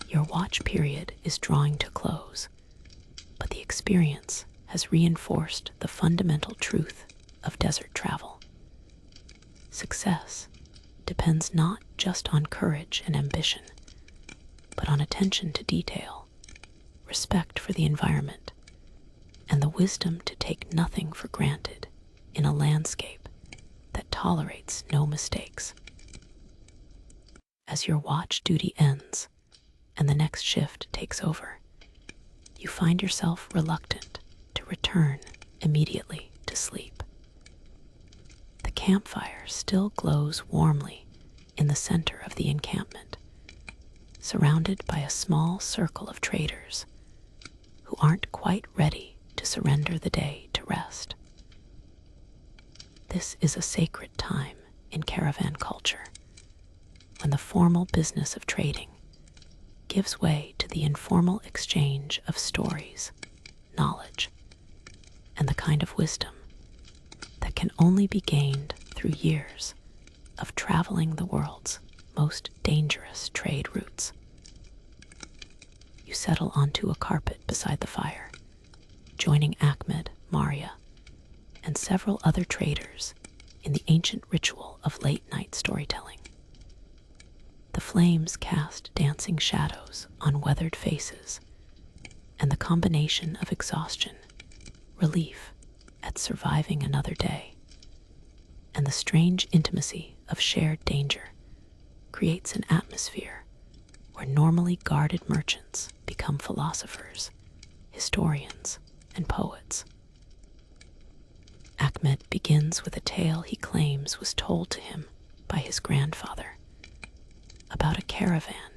Your watch period is drawing to close, but the experience has reinforced the fundamental truth of desert travel. Success depends not just on courage and ambition, but on attention to detail, respect for the environment, and the wisdom to take nothing for granted in a landscape that tolerates no mistakes. As your watch duty ends and the next shift takes over, you find yourself reluctant to return immediately to sleep. The campfire still glows warmly in the center of the encampment, surrounded by a small circle of traders who aren't quite ready to surrender the day to rest. This is a sacred time in caravan culture, when the formal business of trading gives way to the informal exchange of stories, knowledge, and the kind of wisdom that can only be gained through years of traveling the world's most dangerous trade routes. You settle onto a carpet beside the fire, joining Ahmed, Maria, and several other traders in the ancient ritual of late-night storytelling. The flames cast dancing shadows on weathered faces, and the combination of exhaustion, relief at surviving another day, and the strange intimacy of shared danger creates an atmosphere where normally guarded merchants become philosophers, historians, and poets. Ahmed begins with a tale he claims was told to him by his grandfather about a caravan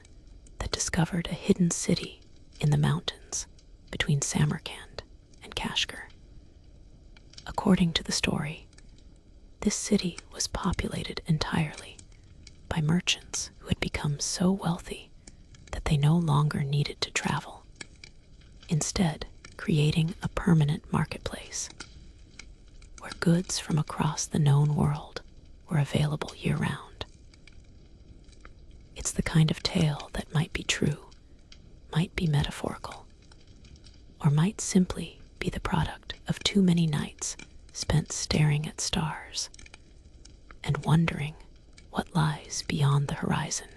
that discovered a hidden city in the mountains between Samarkand and Kashgar. According to the story, this city was populated entirely by merchants who had become so wealthy that they no longer needed to travel, instead creating a permanent marketplace where goods from across the known world were available year-round. It's the kind of tale that might be true, might be metaphorical, or might simply be the product of too many nights spent staring at stars and wondering what lies beyond the horizon.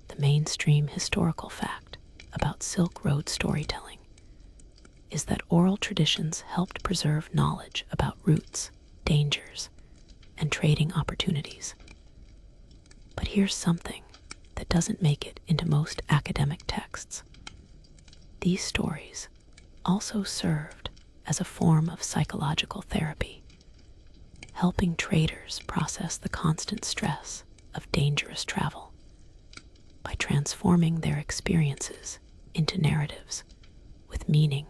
The mainstream historical fact about Silk Road storytelling is that oral traditions helped preserve knowledge about routes, dangers, and trading opportunities. But here's something that doesn't make it into most academic texts. These stories also served as a form of psychological therapy, helping traders process the constant stress of dangerous travel by transforming their experiences into narratives with meaning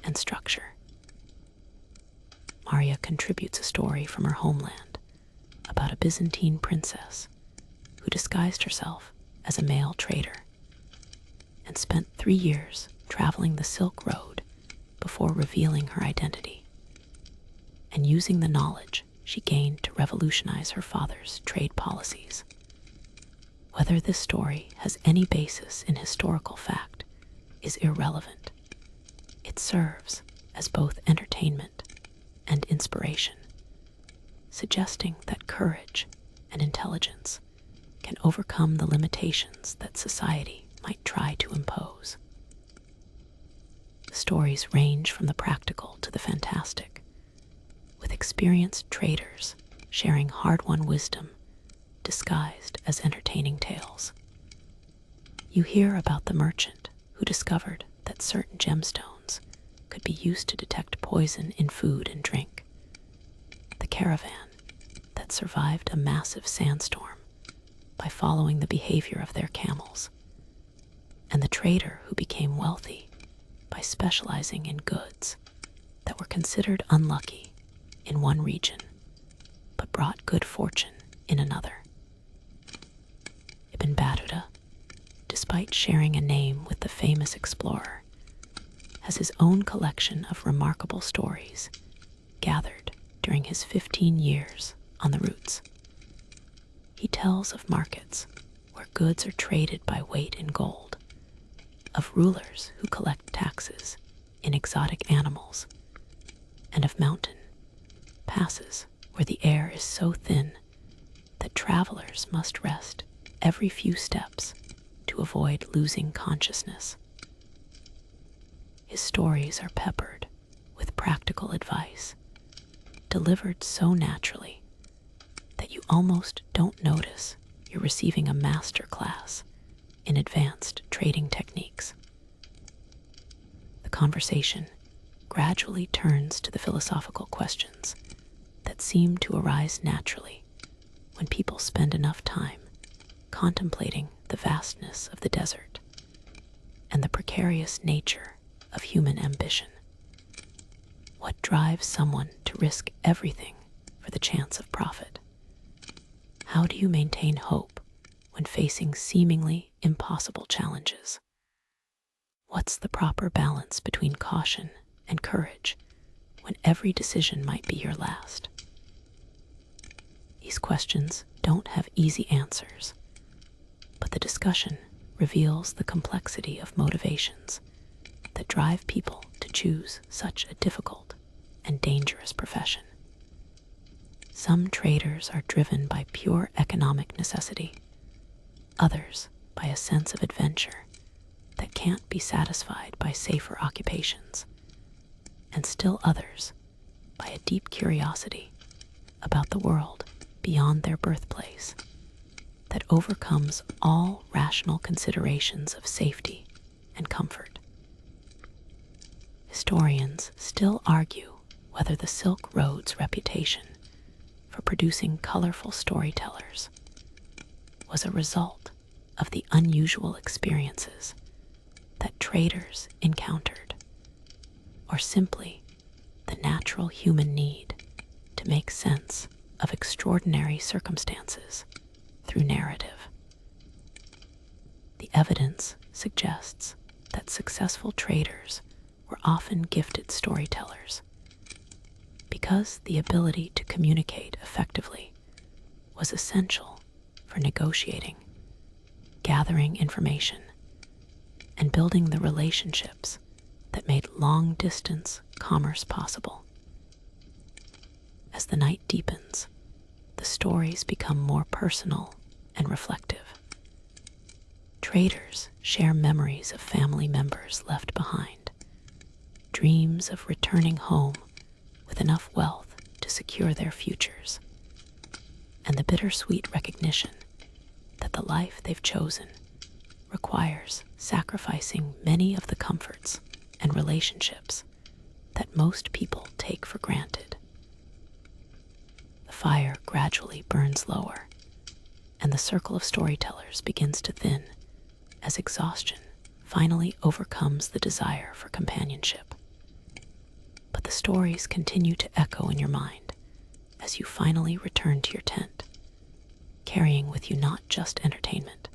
and structure. Maria contributes a story from her homeland about a Byzantine princess who disguised herself as a male trader and spent 3 years traveling the Silk Road before revealing her identity and using the knowledge she gained to revolutionize her father's trade policies. Whether this story has any basis in historical fact is irrelevant. It serves as both entertainment and inspiration, suggesting that courage and intelligence can overcome the limitations that society might try to impose. stories range from the practical to the fantastic, with experienced traders sharing hard-won wisdom disguised as entertaining tales. You hear about the merchant who discovered that certain gemstones could be used to detect poison in food and drink, the caravan that survived a massive sandstorm by following the behavior of their camels, and the trader who became wealthy by specializing in goods that were considered unlucky in one region but brought good fortune in another. Ibn Battuta, despite sharing a name with the famous explorer, has his own collection of remarkable stories gathered during his 15 years on the routes. He tells of markets where goods are traded by weight in gold, of rulers who collect taxes in exotic animals, and of mountain passes where the air is so thin that travelers must rest every few steps to avoid losing consciousness. His stories are peppered with practical advice, delivered so naturally that you almost don't notice you're receiving a master class in advanced trading techniques. The conversation gradually turns to the philosophical questions that seem to arise naturally when people spend enough time contemplating the vastness of the desert and the precarious nature of human ambition. What drives someone to risk everything for the chance of profit? How do you maintain hope when facing seemingly impossible challenges? What's the proper balance between caution and courage when every decision might be your last? These questions don't have easy answers, but the discussion reveals the complexity of motivations that drive people to choose such a difficult and dangerous profession. Some traders are driven by pure economic necessity, others by a sense of adventure that can't be satisfied by safer occupations, and still others by a deep curiosity about the world beyond their birthplace that overcomes all rational considerations of safety and comfort. Historians still argue whether the Silk Road's reputation for producing colorful storytellers was a result of the unusual experiences that traders encountered, or simply the natural human need to make sense of extraordinary circumstances through narrative. The evidence suggests that successful traders were often gifted storytellers because the ability to communicate effectively was essential for negotiating, gathering information, and building the relationships that made long-distance commerce possible. As the night deepens, the stories become more personal and reflective. Traders share memories of family members left behind, dreams of returning home with enough wealth to secure their futures, and the bittersweet recognition that the life they've chosen requires sacrificing many of the comforts and relationships that most people take for granted. The fire gradually burns lower, and the circle of storytellers begins to thin as exhaustion finally overcomes the desire for companionship. But the stories continue to echo in your mind as you finally return to your tent, carrying with you not just entertainment,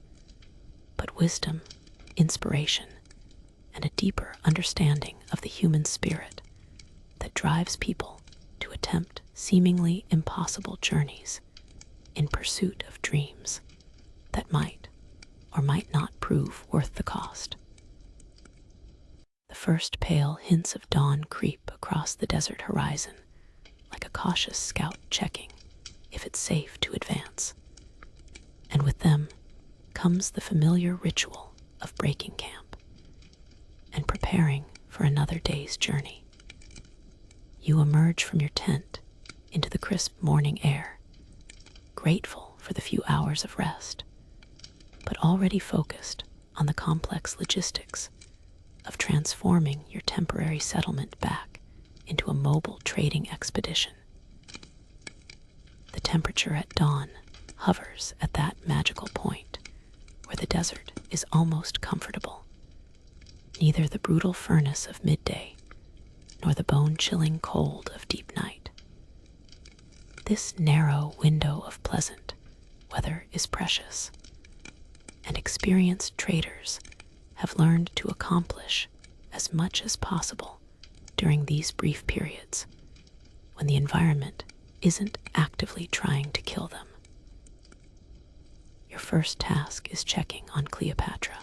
but wisdom, inspiration, and a deeper understanding of the human spirit that drives people to attempt seemingly impossible journeys in pursuit of dreams that might or might not prove worth the cost. The first pale hints of dawn creep across the desert horizon, like a cautious scout checking if it's safe to advance. And with them comes the familiar ritual of breaking camp and preparing for for another day's journey. You emerge from your tent into the crisp morning air, grateful for the few hours of rest, but already focused on the complex logistics of transforming your temporary settlement back into a mobile trading expedition. The temperature at dawn hovers at that magical point where the desert is almost comfortable. Neither the brutal furnace of midday nor the bone-chilling cold of deep night. This narrow window of pleasant weather is precious, and experienced traders have learned to accomplish as much as possible during these brief periods when the environment isn't actively trying to kill them. Your first task is checking on Cleopatra,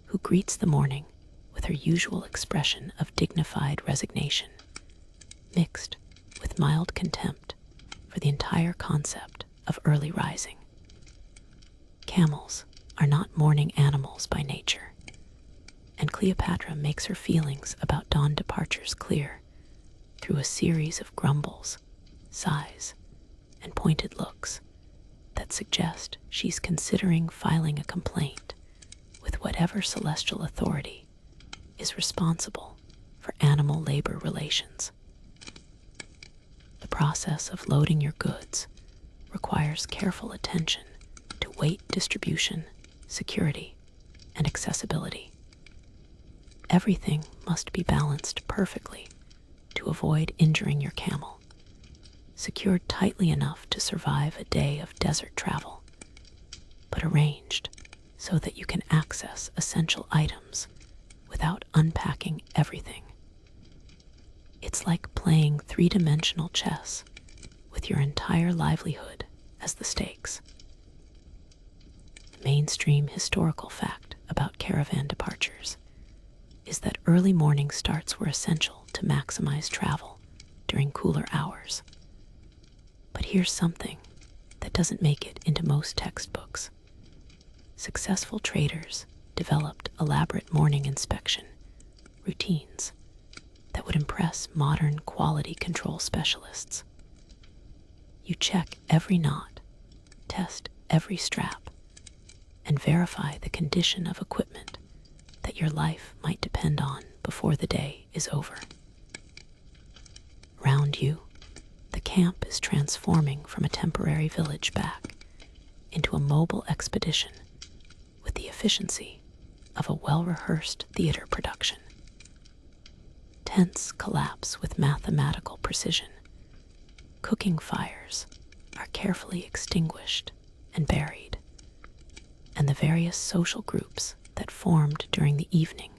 who greets the morning with her usual expression of dignified resignation, mixed with mild contempt for the entire concept of early rising. Camels are not morning animals by nature, and Cleopatra makes her feelings about dawn departures clear through a series of grumbles, sighs, and pointed looks that suggest she's considering filing a complaint with whatever celestial authority is responsible for animal labor relations. The process of loading your goods requires careful attention to weight distribution, security, and accessibility. Everything must be balanced perfectly to avoid injuring your camel, secured tightly enough to survive a day of desert travel, but arranged so that you can access essential items without unpacking everything. It's like playing three-dimensional chess with your entire livelihood as the stakes. The mainstream historical fact about caravan departures is that early morning starts were essential to maximize travel during cooler hours. But here's something that doesn't make it into most textbooks. Successful traders developed elaborate morning inspection routines that would impress modern quality control specialists. You check every knot, test every strap, and verify the condition of equipment that your life might depend on before the day is over. Around you, the camp is transforming from a temporary village back into a mobile expedition with the efficiency of a well-rehearsed theater production. Tents collapse with mathematical precision. Cooking fires are carefully extinguished and buried, and the various social groups that formed during the evening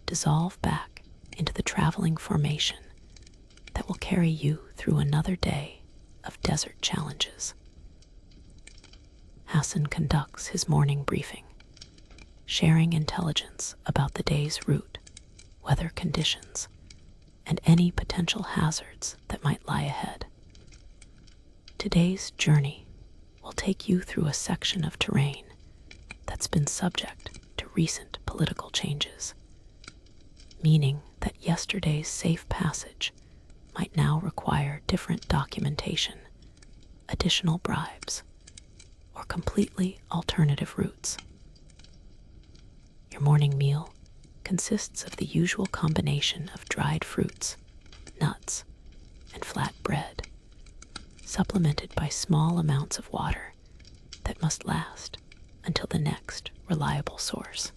dissolve back into the traveling formation that will carry you through another day of desert challenges. Hassan conducts his morning briefing, sharing intelligence about the day's route, weather conditions, and any potential hazards that might lie ahead. Today's journey will take you through a section of terrain that's been subject to recent political changes, meaning that yesterday's safe passage might now require different documentation, additional bribes, or completely alternative routes. Your morning meal consists of the usual combination of dried fruits, nuts, and flat bread, supplemented by small amounts of water that must last until the next reliable source.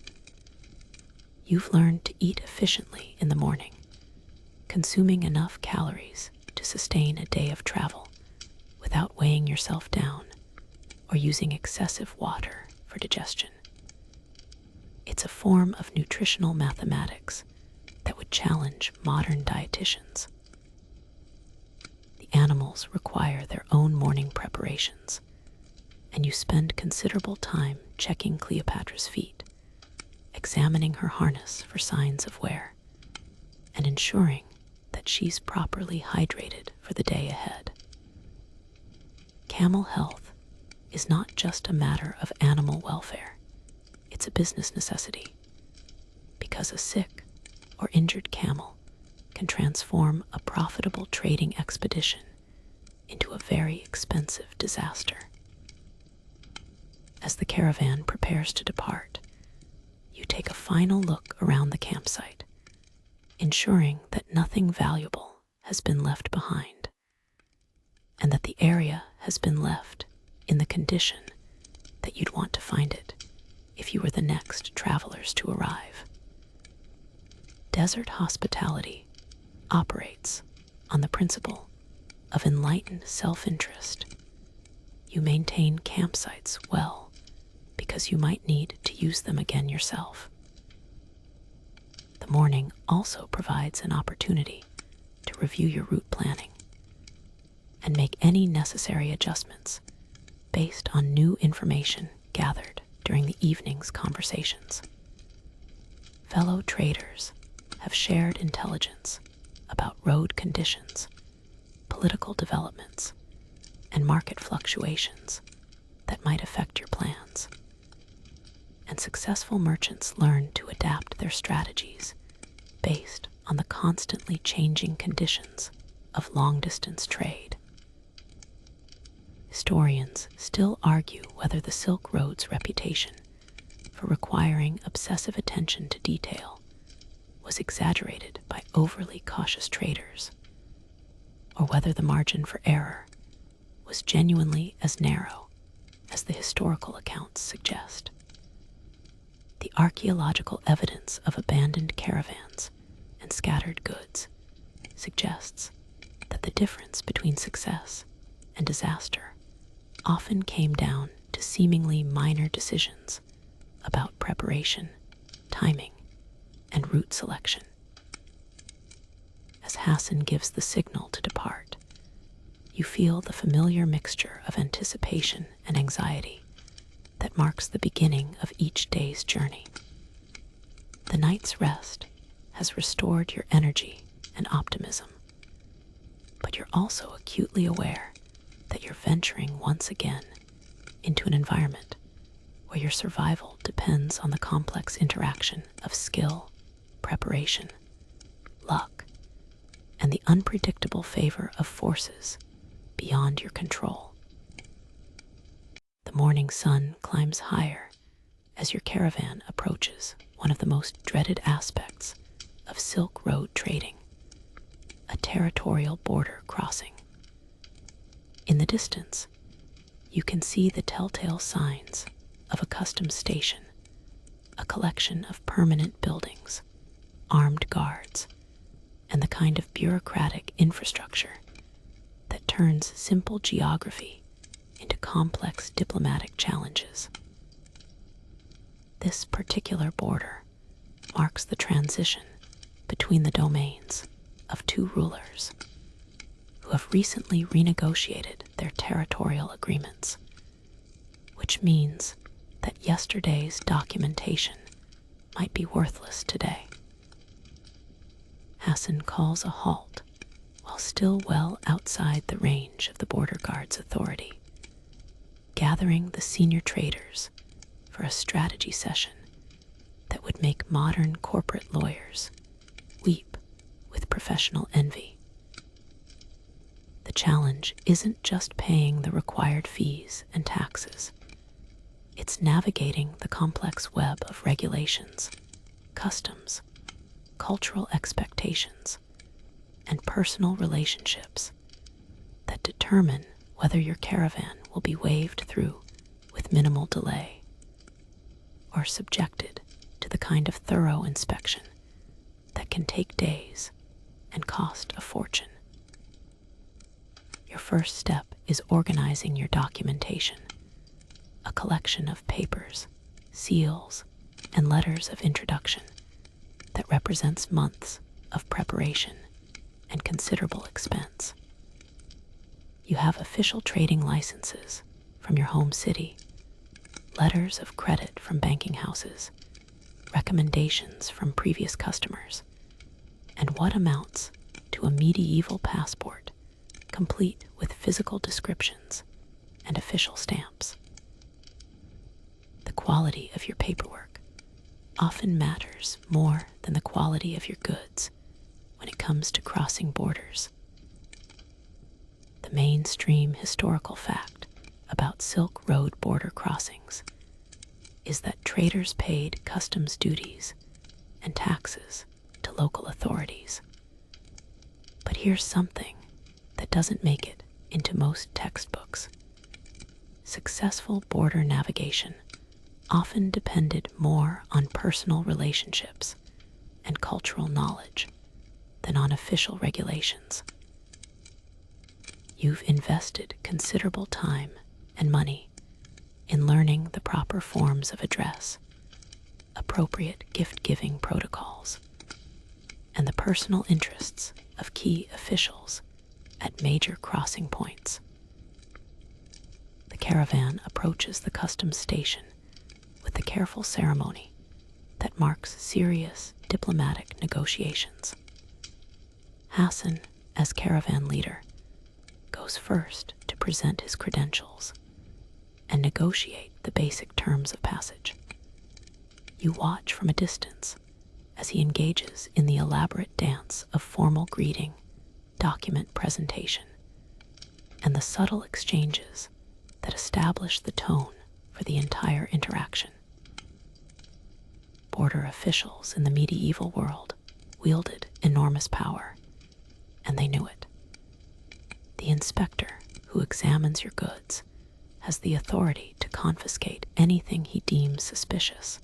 You've learned to eat efficiently in the morning, consuming enough calories to sustain a day of travel without weighing yourself down or using excessive water for digestion. It's a form of nutritional mathematics that would challenge modern dietitians. The animals require their own morning preparations, and you spend considerable time checking Cleopatra's feet, examining her harness for signs of wear, and ensuring that she's properly hydrated for the day ahead. Camel health is not just a matter of animal welfare, it's a business necessity, because a sick or injured camel can transform a profitable trading expedition into a very expensive disaster. As the caravan prepares to depart, you take a final look around the campsite, ensuring that nothing valuable has been left behind, and that the area has been left in the condition that you'd want to find it if you were the next travelers to arrive. Desert hospitality operates on the principle of enlightened self-interest. You maintain campsites well because you might need to use them again yourself. The morning also provides an opportunity to review your route planning and make any necessary adjustments based on new information gathered during the evening's conversations. Fellow traders have shared intelligence about road conditions, political developments, and market fluctuations that might affect your plans. And successful merchants learn to adapt their strategies based on the constantly changing conditions of long-distance trade. Historians still argue whether the Silk Road's reputation for requiring obsessive attention to detail was exaggerated by overly cautious traders, or whether the margin for error was genuinely as narrow as the historical accounts suggest. The archaeological evidence of abandoned caravans and scattered goods suggests that the difference between success and disaster often came down to seemingly minor decisions about preparation, timing, and route selection. As Hassan gives the signal to depart, you feel the familiar mixture of anticipation and anxiety that marks the beginning of each day's journey. The night's rest has restored your energy and optimism, but you're also acutely aware that you're venturing once again into an environment where your survival depends on the complex interaction of skill, preparation, luck, and the unpredictable favor of forces beyond your control. The morning sun climbs higher as your caravan approaches one of the most dreaded aspects of Silk Road trading, a territorial border crossing. In the distance, you can see the telltale signs of a customs station, a collection of permanent buildings, armed guards, and the kind of bureaucratic infrastructure that turns simple geography into complex diplomatic challenges. This particular border marks the transition between the domains of two rulers who have recently renegotiated their territorial agreements, which means that yesterday's documentation might be worthless today. Hassan calls a halt while still well outside the range of the border guard's authority, gathering the senior traders for a strategy session that would make modern corporate lawyers weep with professional envy. The challenge isn't just paying the required fees and taxes. It's navigating the complex web of regulations, customs, cultural expectations, and personal relationships that determine whether your caravan will be waved through with minimal delay or subjected to the kind of thorough inspection that can take days and cost a fortune. Your first step is organizing your documentation, a collection of papers, seals, and letters of introduction that represents months of preparation and considerable expense. You have official trading licenses from your home city, letters of credit from banking houses, recommendations from previous customers, and what amounts to a medieval passport, complete with physical descriptions and official stamps. The quality of your paperwork often matters more than the quality of your goods when it comes to crossing borders. The mainstream historical fact about Silk Road border crossings is that traders paid customs duties and taxes to local authorities. But here's something that doesn't make it into most textbooks. Successful border navigation often depended more on personal relationships and cultural knowledge than on official regulations. You've invested considerable time and money in learning the proper forms of address, appropriate gift-giving protocols, and the personal interests of key officials at major crossing points. The caravan approaches the customs station with the careful ceremony that marks serious diplomatic negotiations. Hassan, as caravan leader, goes first to present his credentials and negotiate the basic terms of passage. You watch from a distance as he engages in the elaborate dance of formal greeting, document presentation, and the subtle exchanges that establish the tone for the entire interaction. Border officials in the medieval world wielded enormous power, and they knew it. The inspector who examines your goods has the authority to confiscate anything he deems suspicious,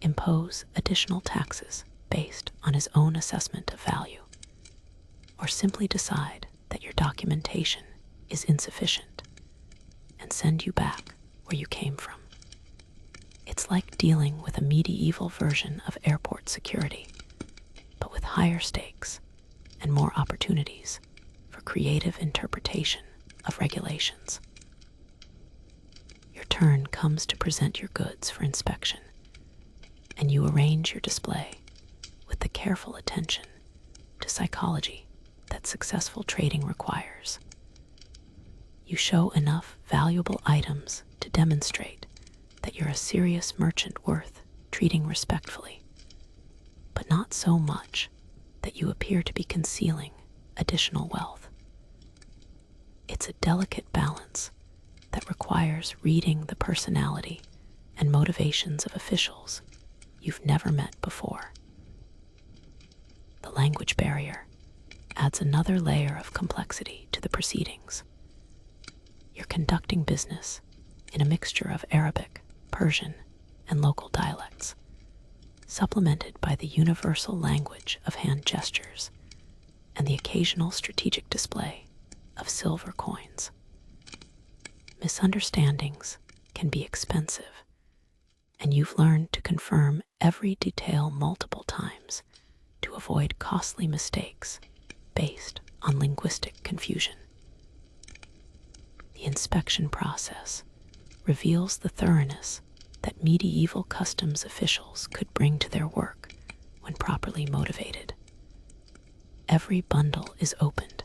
impose additional taxes based on his own assessment of value, or simply decide that your documentation is insufficient and send you back where you came from. It's like dealing with a medieval version of airport security, but with higher stakes and more opportunities for creative interpretation of regulations. Your turn comes to present your goods for inspection, and you arrange your display with the careful attention to psychology that successful trading requires. You show enough valuable items to demonstrate that you're a serious merchant worth treating respectfully, but not so much that you appear to be concealing additional wealth. It's a delicate balance that requires reading the personality and motivations of officials you've never met before. The language barrier adds another layer of complexity to the proceedings. You're conducting business in a mixture of Arabic, Persian, and local dialects, supplemented by the universal language of hand gestures and the occasional strategic display of silver coins. Misunderstandings can be expensive, and you've learned to confirm every detail multiple times to avoid costly mistakes based on linguistic confusion. The inspection process reveals the thoroughness that medieval customs officials could bring to their work when properly motivated. Every bundle is opened,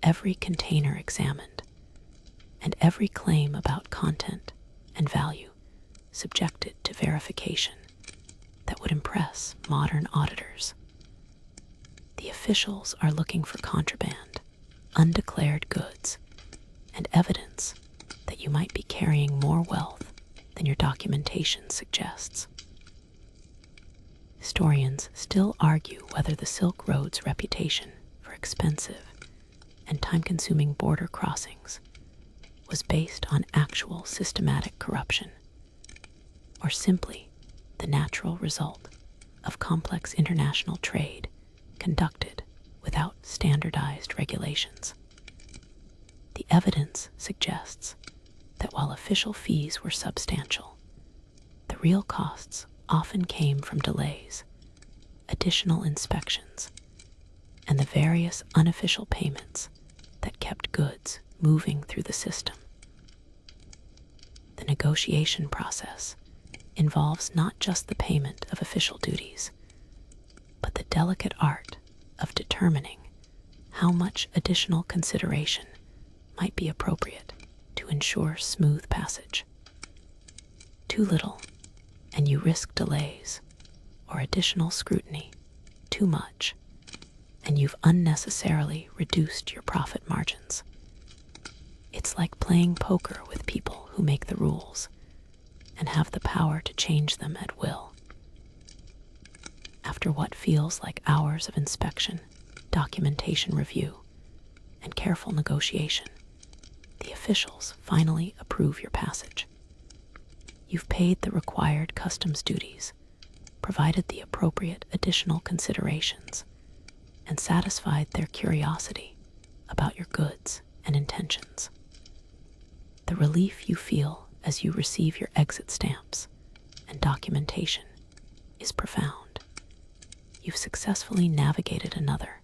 every container examined, and every claim about content and value subjected to verification that would impress modern auditors. The officials are looking for contraband, undeclared goods, and evidence that you might be carrying more wealth than your documentation suggests. Historians still argue whether the Silk Road's reputation for expensive and time-consuming border crossings was based on actual systematic corruption, or simply the natural result of complex international trade conducted without standardized regulations. The evidence suggests that while official fees were substantial, the real costs often came from delays, additional inspections, and the various unofficial payments that kept goods moving through the system. The negotiation process involves not just the payment of official duties, but the delicate art of determining how much additional consideration might be appropriate to ensure smooth passage. Too little, and you risk delays or additional scrutiny too much, and you've unnecessarily reduced your profit margins. It's like playing poker with people who make the rules and have the power to change them at will. After what feels like hours of inspection, documentation review, and careful negotiation, the officials finally approve your passage. You've paid the required customs duties, provided the appropriate additional considerations, and satisfied their curiosity about your goods and intentions. The relief you feel as you receive your exit stamps and documentation is profound. You've successfully navigated another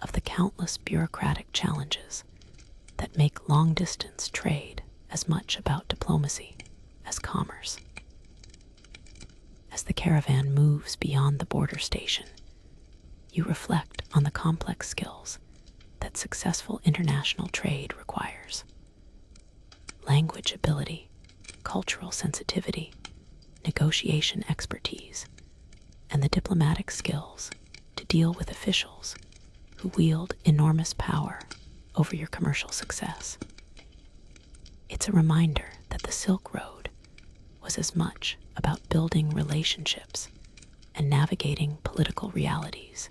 of the countless bureaucratic challenges that make long-distance trade as much about diplomacy as commerce. As the caravan moves beyond the border station, you reflect on the complex skills that successful international trade requires. Language ability, cultural sensitivity, negotiation expertise, and the diplomatic skills to deal with officials who wield enormous power over your commercial success. It's a reminder that the Silk Road was as much about building relationships and navigating political realities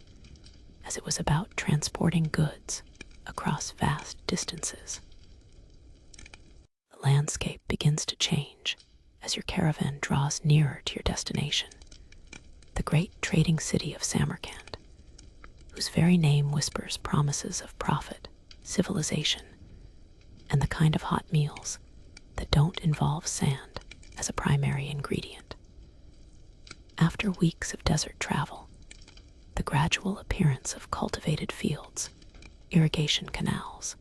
as it was about transporting goods across vast distances. The landscape begins to change as your caravan draws nearer to your destination, the great trading city of Samarkand, whose very name whispers promises of profit, civilization, and the kind of hot meals that don't involve sand as a primary ingredient. After weeks of desert travel, the gradual appearance of cultivated fields, irrigation canals,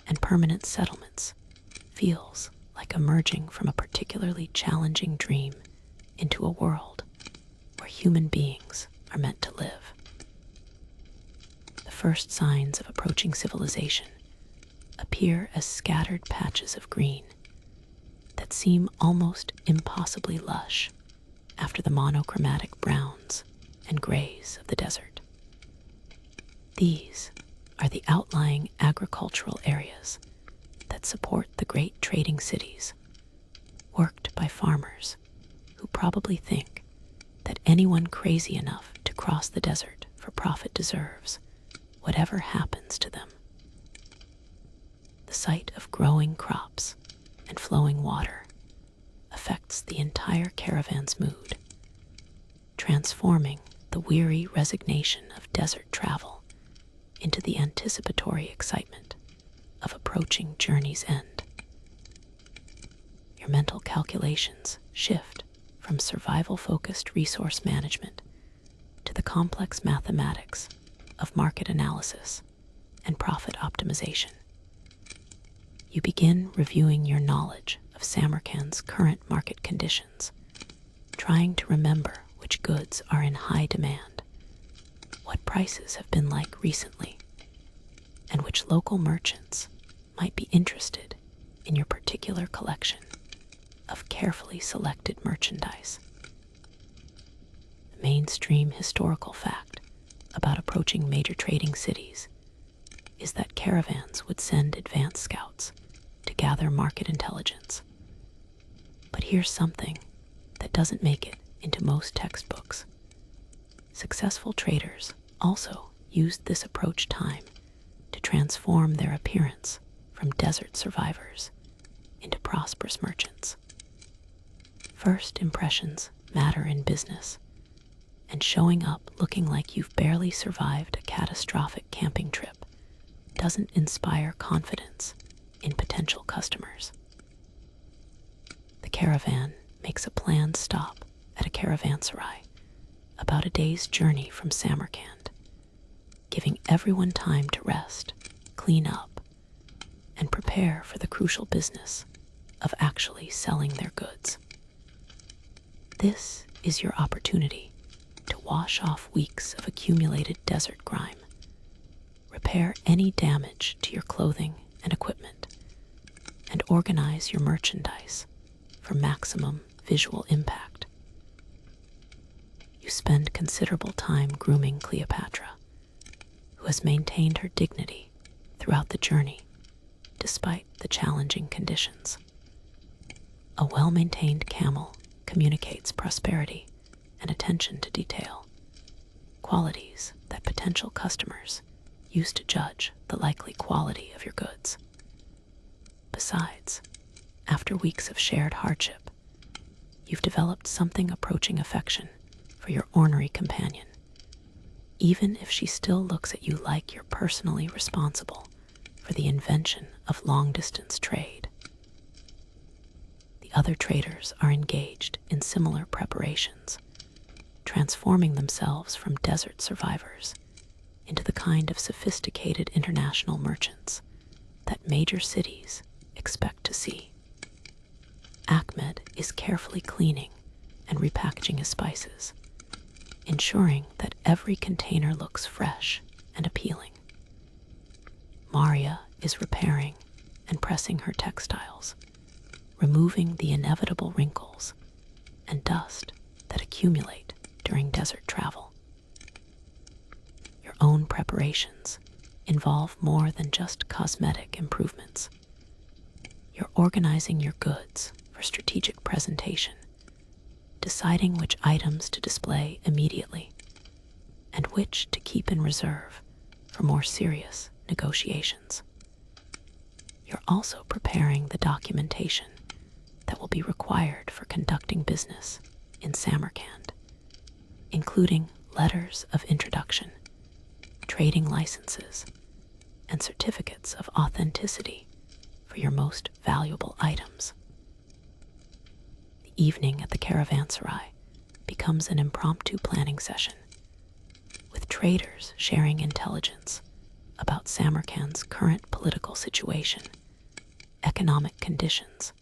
and permanent settlements feels like emerging from a particularly challenging dream into a world where human beings are meant to live. The first signs of approaching civilization appear as scattered patches of green that seem almost impossibly lush after the monochromatic browns and grays of the desert. These are the outlying agricultural areas that support the great trading cities, worked by farmers who probably think that anyone crazy enough to cross the desert for profit deserves whatever happens to them. The sight of growing crops and flowing water affects the entire caravan's mood, transforming the weary resignation of desert travel into the anticipatory excitement of approaching journey's end. Your mental calculations shift from survival-focused resource management to the complex mathematics of market analysis and profit optimization. You begin reviewing your knowledge of Samarkand's current market conditions, trying to remember which goods are in high demand, what prices have been like recently, and which local merchants might be interested in your particular collection of carefully selected merchandise. The mainstream historical fact about approaching major trading cities is that caravans would send advance scouts to gather market intelligence. But here's something that doesn't make it into most textbooks. Successful traders also used this approach time to transform their appearance from desert survivors into prosperous merchants. First impressions matter in business, and showing up looking like you've barely survived a catastrophic camping trip doesn't inspire confidence in potential customers. The caravan makes a planned stop at a caravanserai about a day's journey from Samarkand, giving everyone time to rest, clean up, and prepare for the crucial business of actually selling their goods. This is your opportunity to wash off weeks of accumulated desert grime, repair any damage to your clothing and equipment, and organize your merchandise for maximum visual impact. you spend considerable time grooming Cleopatra, who has maintained her dignity throughout the journey despite the challenging conditions. A well-maintained camel communicates prosperity and attention to detail, qualities that potential customers use to judge the likely quality of your goods. Besides, after weeks of shared hardship, you've developed something approaching affection for your ornery companion, even if she still looks at you like you're personally responsible for the invention of long-distance trade. The other traders are engaged in similar preparations, transforming themselves from desert survivors into the kind of sophisticated international merchants that major cities expect to see. Ahmed is carefully cleaning and repackaging his spices, ensuring that every container looks fresh and appealing. Maria is repairing and pressing her textiles, removing the inevitable wrinkles and dust that accumulate during desert travel. Your own preparations involve more than just cosmetic improvements. You're organizing your goods for strategic presentation, deciding which items to display immediately and which to keep in reserve for more serious negotiations. You're also preparing the documentation that will be required for conducting business in Samarkand, including letters of introduction, trading licenses, and certificates of authenticity for your most valuable items. The evening at the caravanserai becomes an impromptu planning session, with traders sharing intelligence about Samarkand's current political situation, economic conditions,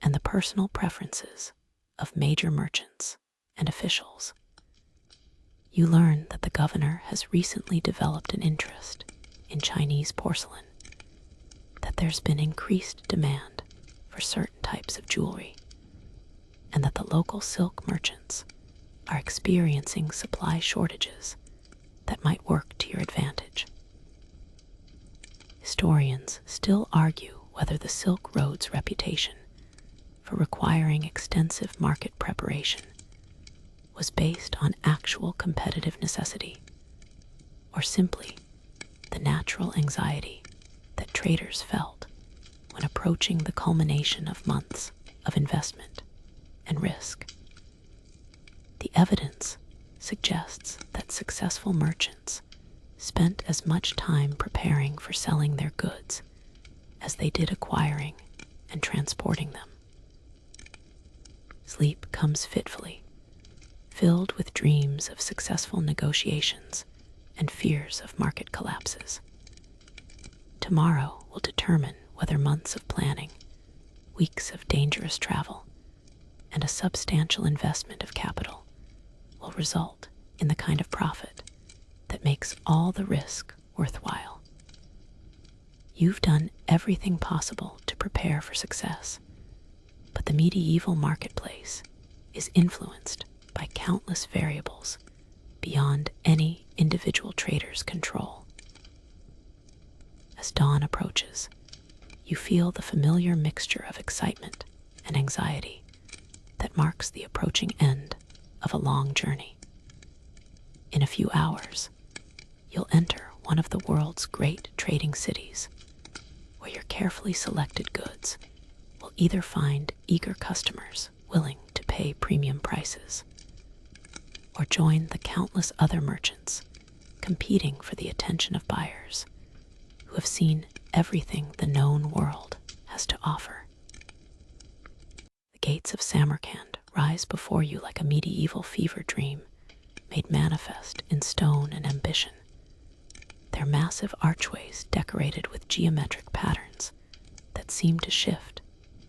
and the personal preferences of major merchants and officials. You learn that the governor has recently developed an interest in Chinese porcelain, that there's been increased demand for certain types of jewelry, and that the local silk merchants are experiencing supply shortages that might work to your advantage. Historians still argue whether the Silk Road's reputation for requiring extensive market preparation was based on actual competitive necessity, or simply the natural anxiety that traders felt when approaching the culmination of months of investment and risk. The evidence suggests that successful merchants spent as much time preparing for selling their goods as they did acquiring and transporting them. Sleep comes fitfully, filled with dreams of successful negotiations and fears of market collapses. Tomorrow will determine whether months of planning, weeks of dangerous travel, and a substantial investment of capital will result in the kind of profit that makes all the risk worthwhile. You've done everything possible to prepare for success, but the medieval marketplace is influenced by countless variables beyond any individual trader's control. As dawn approaches, you feel the familiar mixture of excitement and anxiety that marks the approaching end of a long journey. In a few hours, you'll enter one of the world's great trading cities, where your carefully selected goods will either find eager customers willing to pay premium prices, or join the countless other merchants competing for the attention of buyers who have seen everything the known world has to offer. The gates of Samarkand rise before you like a medieval fever dream made manifest in stone and ambition, their massive archways decorated with geometric patterns that seem to shift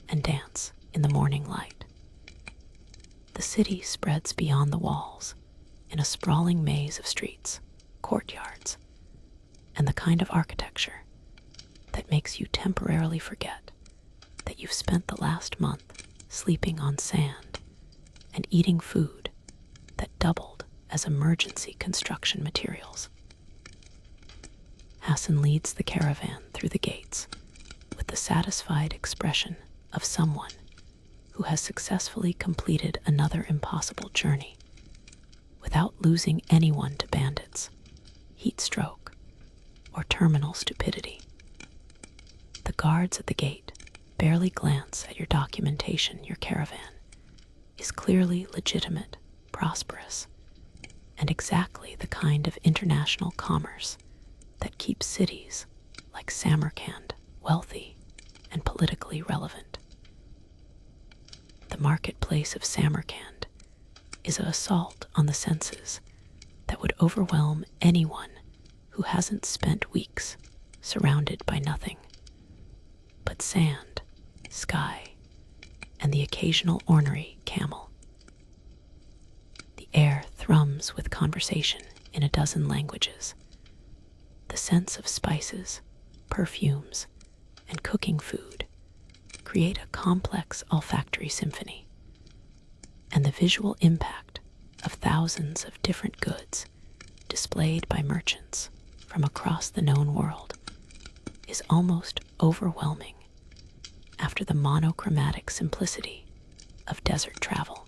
and dance in the morning light. The city spreads beyond the walls in a sprawling maze of streets, courtyards, and the kind of architecture that makes you temporarily forget that you've spent the last month sleeping on sand and eating food that doubled as emergency construction materials. Hassan leads the caravan through the gates with the satisfied expression of someone who has successfully completed another impossible journey without losing anyone to bandits, heat stroke, or terminal stupidity. The guards at the gate barely glance at your documentation. Your caravan is clearly legitimate, prosperous, and exactly the kind of international commerce that keeps cities like Samarkand wealthy and politically relevant. The marketplace of Samarkand is an assault on the senses that would overwhelm anyone who hasn't spent weeks surrounded by nothing but sand, sky, and the occasional ornery camel. The air thrums with conversation in a dozen languages. The sense of spices, perfumes, and cooking food create a complex olfactory symphony, and the visual impact of thousands of different goods displayed by merchants from across the known world is almost overwhelming after the monochromatic simplicity of desert travel.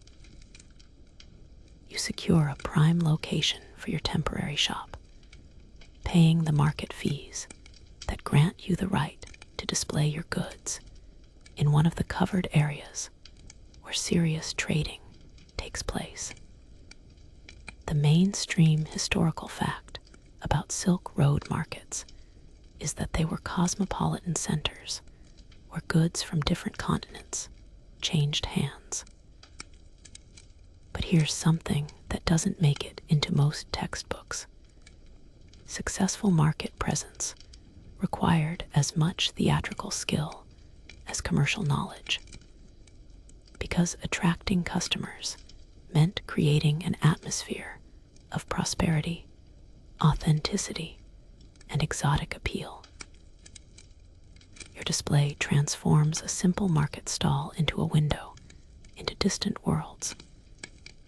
You secure a prime location for your temporary shop, paying the market fees that grant you the right to display your goods in one of the covered areas where serious trading takes place. The mainstream historical fact about Silk Road markets is that they were cosmopolitan centers where goods from different continents changed hands. But here's something that doesn't make it into most textbooks. Successful market presence required as much theatrical skill as commercial knowledge, because attracting customers meant creating an atmosphere of prosperity, authenticity, and exotic appeal. Your display transforms a simple market stall into a window into distant worlds,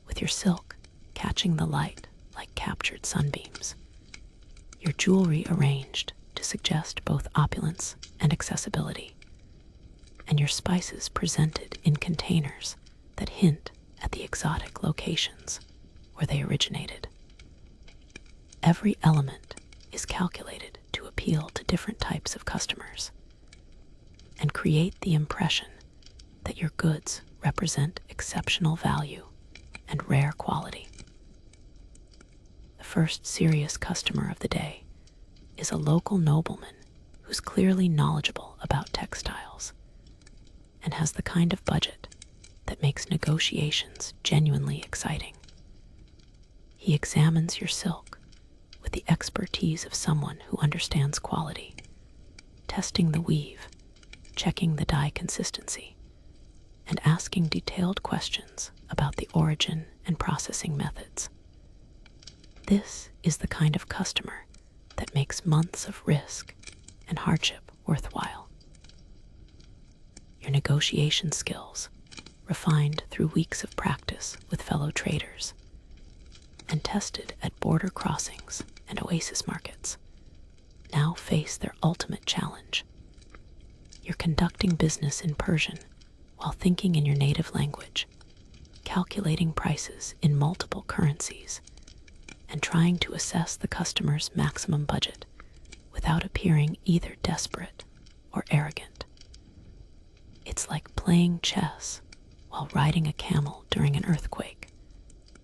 with your silk catching the light like captured sunbeams, your jewelry arranged to suggest both opulence and accessibility, and your spices presented in containers that hint at the exotic locations where they originated. Every element is calculated to appeal to different types of customers and create the impression that your goods represent exceptional value and rare quality. The first serious customer of the day is a local nobleman who's clearly knowledgeable about textiles and has the kind of budget that makes negotiations genuinely exciting. He examines your silk with the expertise of someone who understands quality, testing the weave, checking the dye consistency, and asking detailed questions about the origin and processing methods. This is the kind of customer that makes months of risk and hardship worthwhile. Your negotiation skills, refined through weeks of practice with fellow traders and tested at border crossings and oasis markets, now face their ultimate challenge. You're conducting business in Persian while thinking in your native language, calculating prices in multiple currencies, and trying to assess the customer's maximum budget without appearing either desperate or arrogant. It's like playing chess while riding a camel during an earthquake,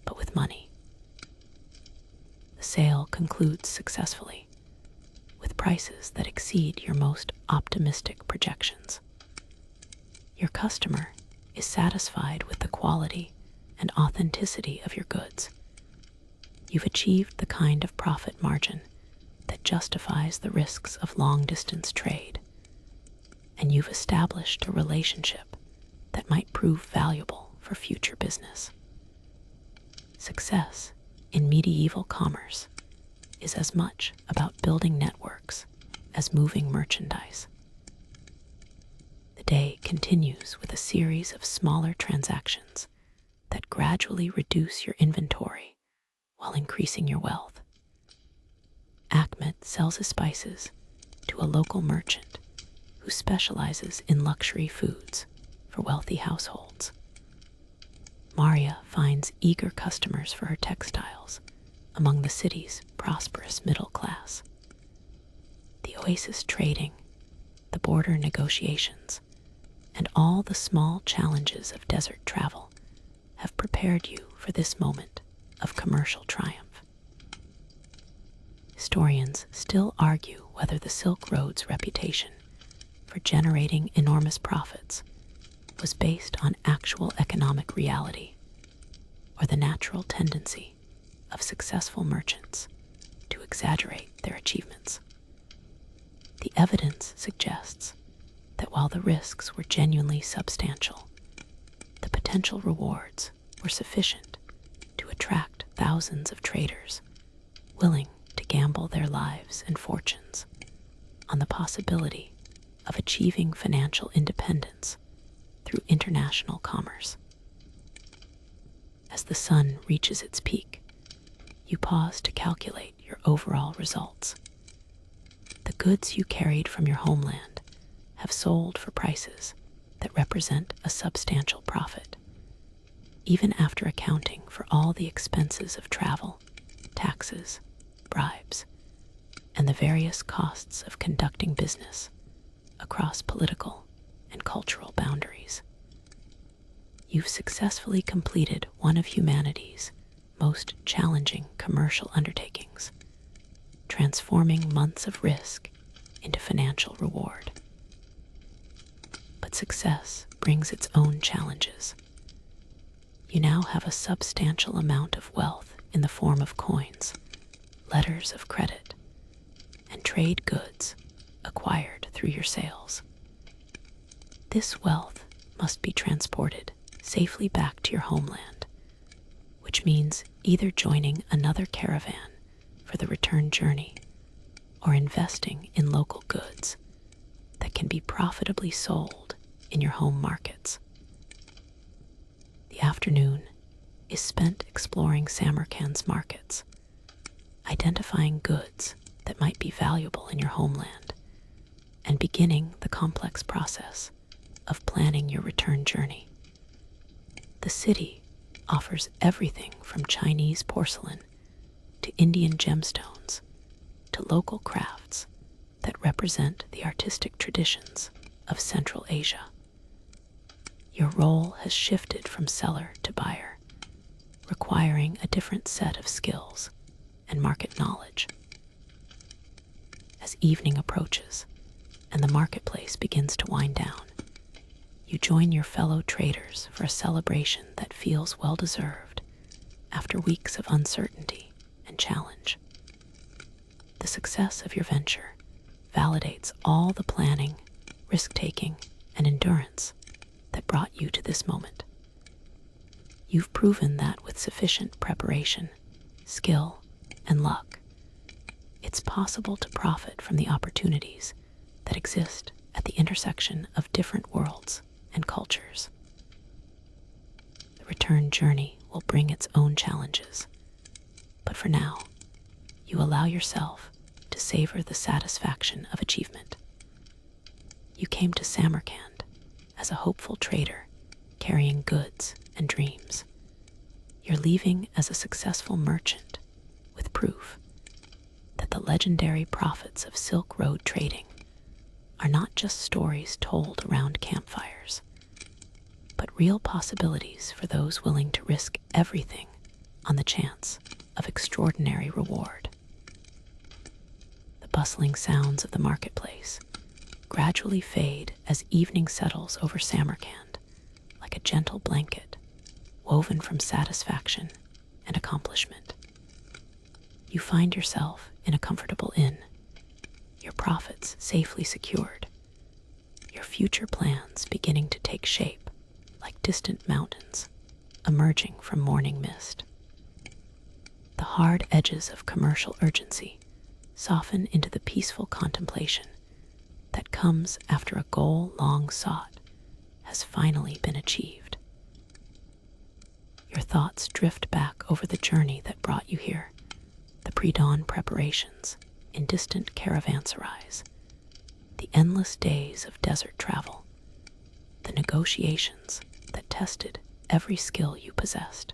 but with money. The sale concludes successfully, with prices that exceed your most optimistic projections. Your customer is satisfied with the quality and authenticity of your goods. You've achieved the kind of profit margin that justifies the risks of long-distance trade, and you've established a relationship that might prove valuable for future business. Success in medieval commerce is as much about building networks as moving merchandise. The day continues with a series of smaller transactions that gradually reduce your inventory while increasing your wealth. Ahmed sells his spices to a local merchant who specializes in luxury foods for wealthy households. Maria finds eager customers for her textiles among the city's prosperous middle class. The oasis trading, the border negotiations, and all the small challenges of desert travel have prepared you for this moment of commercial triumph. Historians still argue whether the Silk Road's reputation for generating enormous profits was based on actual economic reality or the natural tendency of successful merchants to exaggerate their achievements. The evidence suggests that while the risks were genuinely substantial, the potential rewards were sufficient to attract thousands of traders willing to gamble their lives and fortunes on the possibility of achieving financial independence through international commerce. As the sun reaches its peak, you pause to calculate your overall results. The goods you carried from your homeland have sold for prices that represent a substantial profit, even after accounting for all the expenses of travel, taxes, bribes, and the various costs of conducting business across political and cultural boundaries. You've successfully completed one of humanity's most challenging commercial undertakings, transforming months of risk into financial reward. But success brings its own challenges. You now have a substantial amount of wealth in the form of coins, letters of credit, and trade goods acquired through your sales. This wealth must be transported safely back to your homeland, which means either joining another caravan for the return journey or investing in local goods that can be profitably sold in your home markets. The afternoon is spent exploring Samarkand's markets, identifying goods that might be valuable in your homeland, and beginning the complex process of planning your return journey. The city offers everything from Chinese porcelain to Indian gemstones to local crafts that represent the artistic traditions of Central Asia. Your role has shifted from seller to buyer, requiring a different set of skills and market knowledge. As evening approaches and the marketplace begins to wind down, you join your fellow traders for a celebration that feels well-deserved after weeks of uncertainty and challenge. The success of your venture validates all the planning, risk-taking, and endurance that brought you to this moment. You've proven that with sufficient preparation, skill, and luck, it's possible to profit from the opportunities that exist at the intersection of different worlds and cultures. The return journey will bring its own challenges, but for now, you allow yourself to savor the satisfaction of achievement. You came to Samarkand as a hopeful trader carrying goods and dreams. You're leaving as a successful merchant with proof that the legendary profits of Silk Road trading are not just stories told around campfires, but real possibilities for those willing to risk everything on the chance of extraordinary reward. The bustling sounds of the marketplace gradually fade as evening settles over Samarkand like a gentle blanket woven from satisfaction and accomplishment. You find yourself in a comfortable inn, your profits safely secured, your future plans beginning to take shape like distant mountains emerging from morning mist. The hard edges of commercial urgency soften into the peaceful contemplation that comes after a goal long sought has finally been achieved. Your thoughts drift back over the journey that brought you here, the pre-dawn preparations in distant caravanserais, the endless days of desert travel, the negotiations that tested every skill you possessed.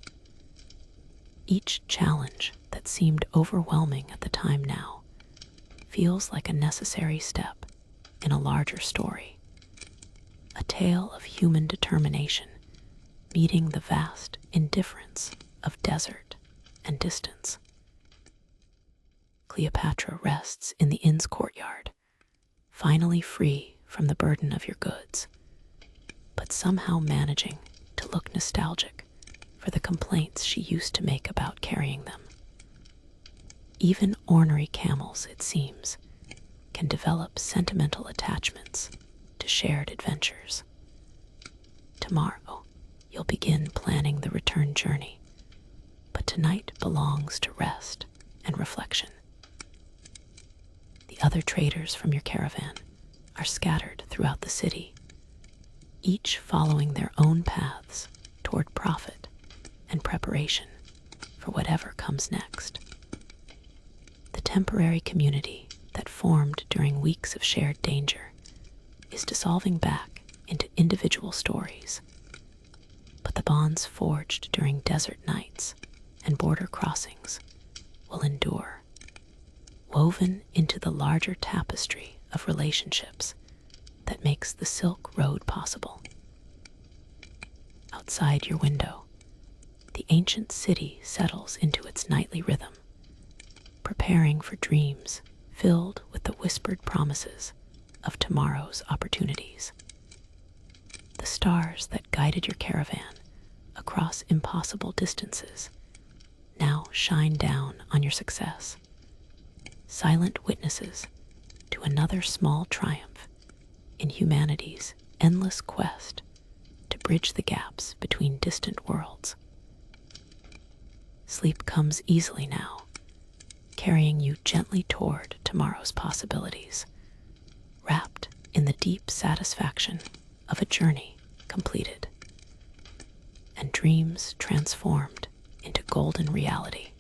Each challenge that seemed overwhelming at the time now feels like a necessary step in a larger story, a tale of human determination meeting the vast indifference of desert and distance. Cleopatra rests in the inn's courtyard, finally free from the burden of your goods, but somehow managing to look nostalgic for the complaints she used to make about carrying them. Even ornery camels, it seems, can develop sentimental attachments to shared adventures. Tomorrow, you'll begin planning the return journey, but tonight belongs to rest and reflection. The other traders from your caravan are scattered throughout the city, each following their own paths toward profit and preparation for whatever comes next. The temporary community that formed during weeks of shared danger is dissolving back into individual stories, but the bonds forged during desert nights and border crossings will endure, woven into the larger tapestry of relationships that makes the Silk Road possible. Outside your window, the ancient city settles into its nightly rhythm, preparing for dreams filled with the whispered promises of tomorrow's opportunities. The stars that guided your caravan across impossible distances now shine down on your success, silent witnesses to another small triumph in humanity's endless quest to bridge the gaps between distant worlds. Sleep comes easily now, carrying you gently toward tomorrow's possibilities, wrapped in the deep satisfaction of a journey completed and dreams transformed into golden reality.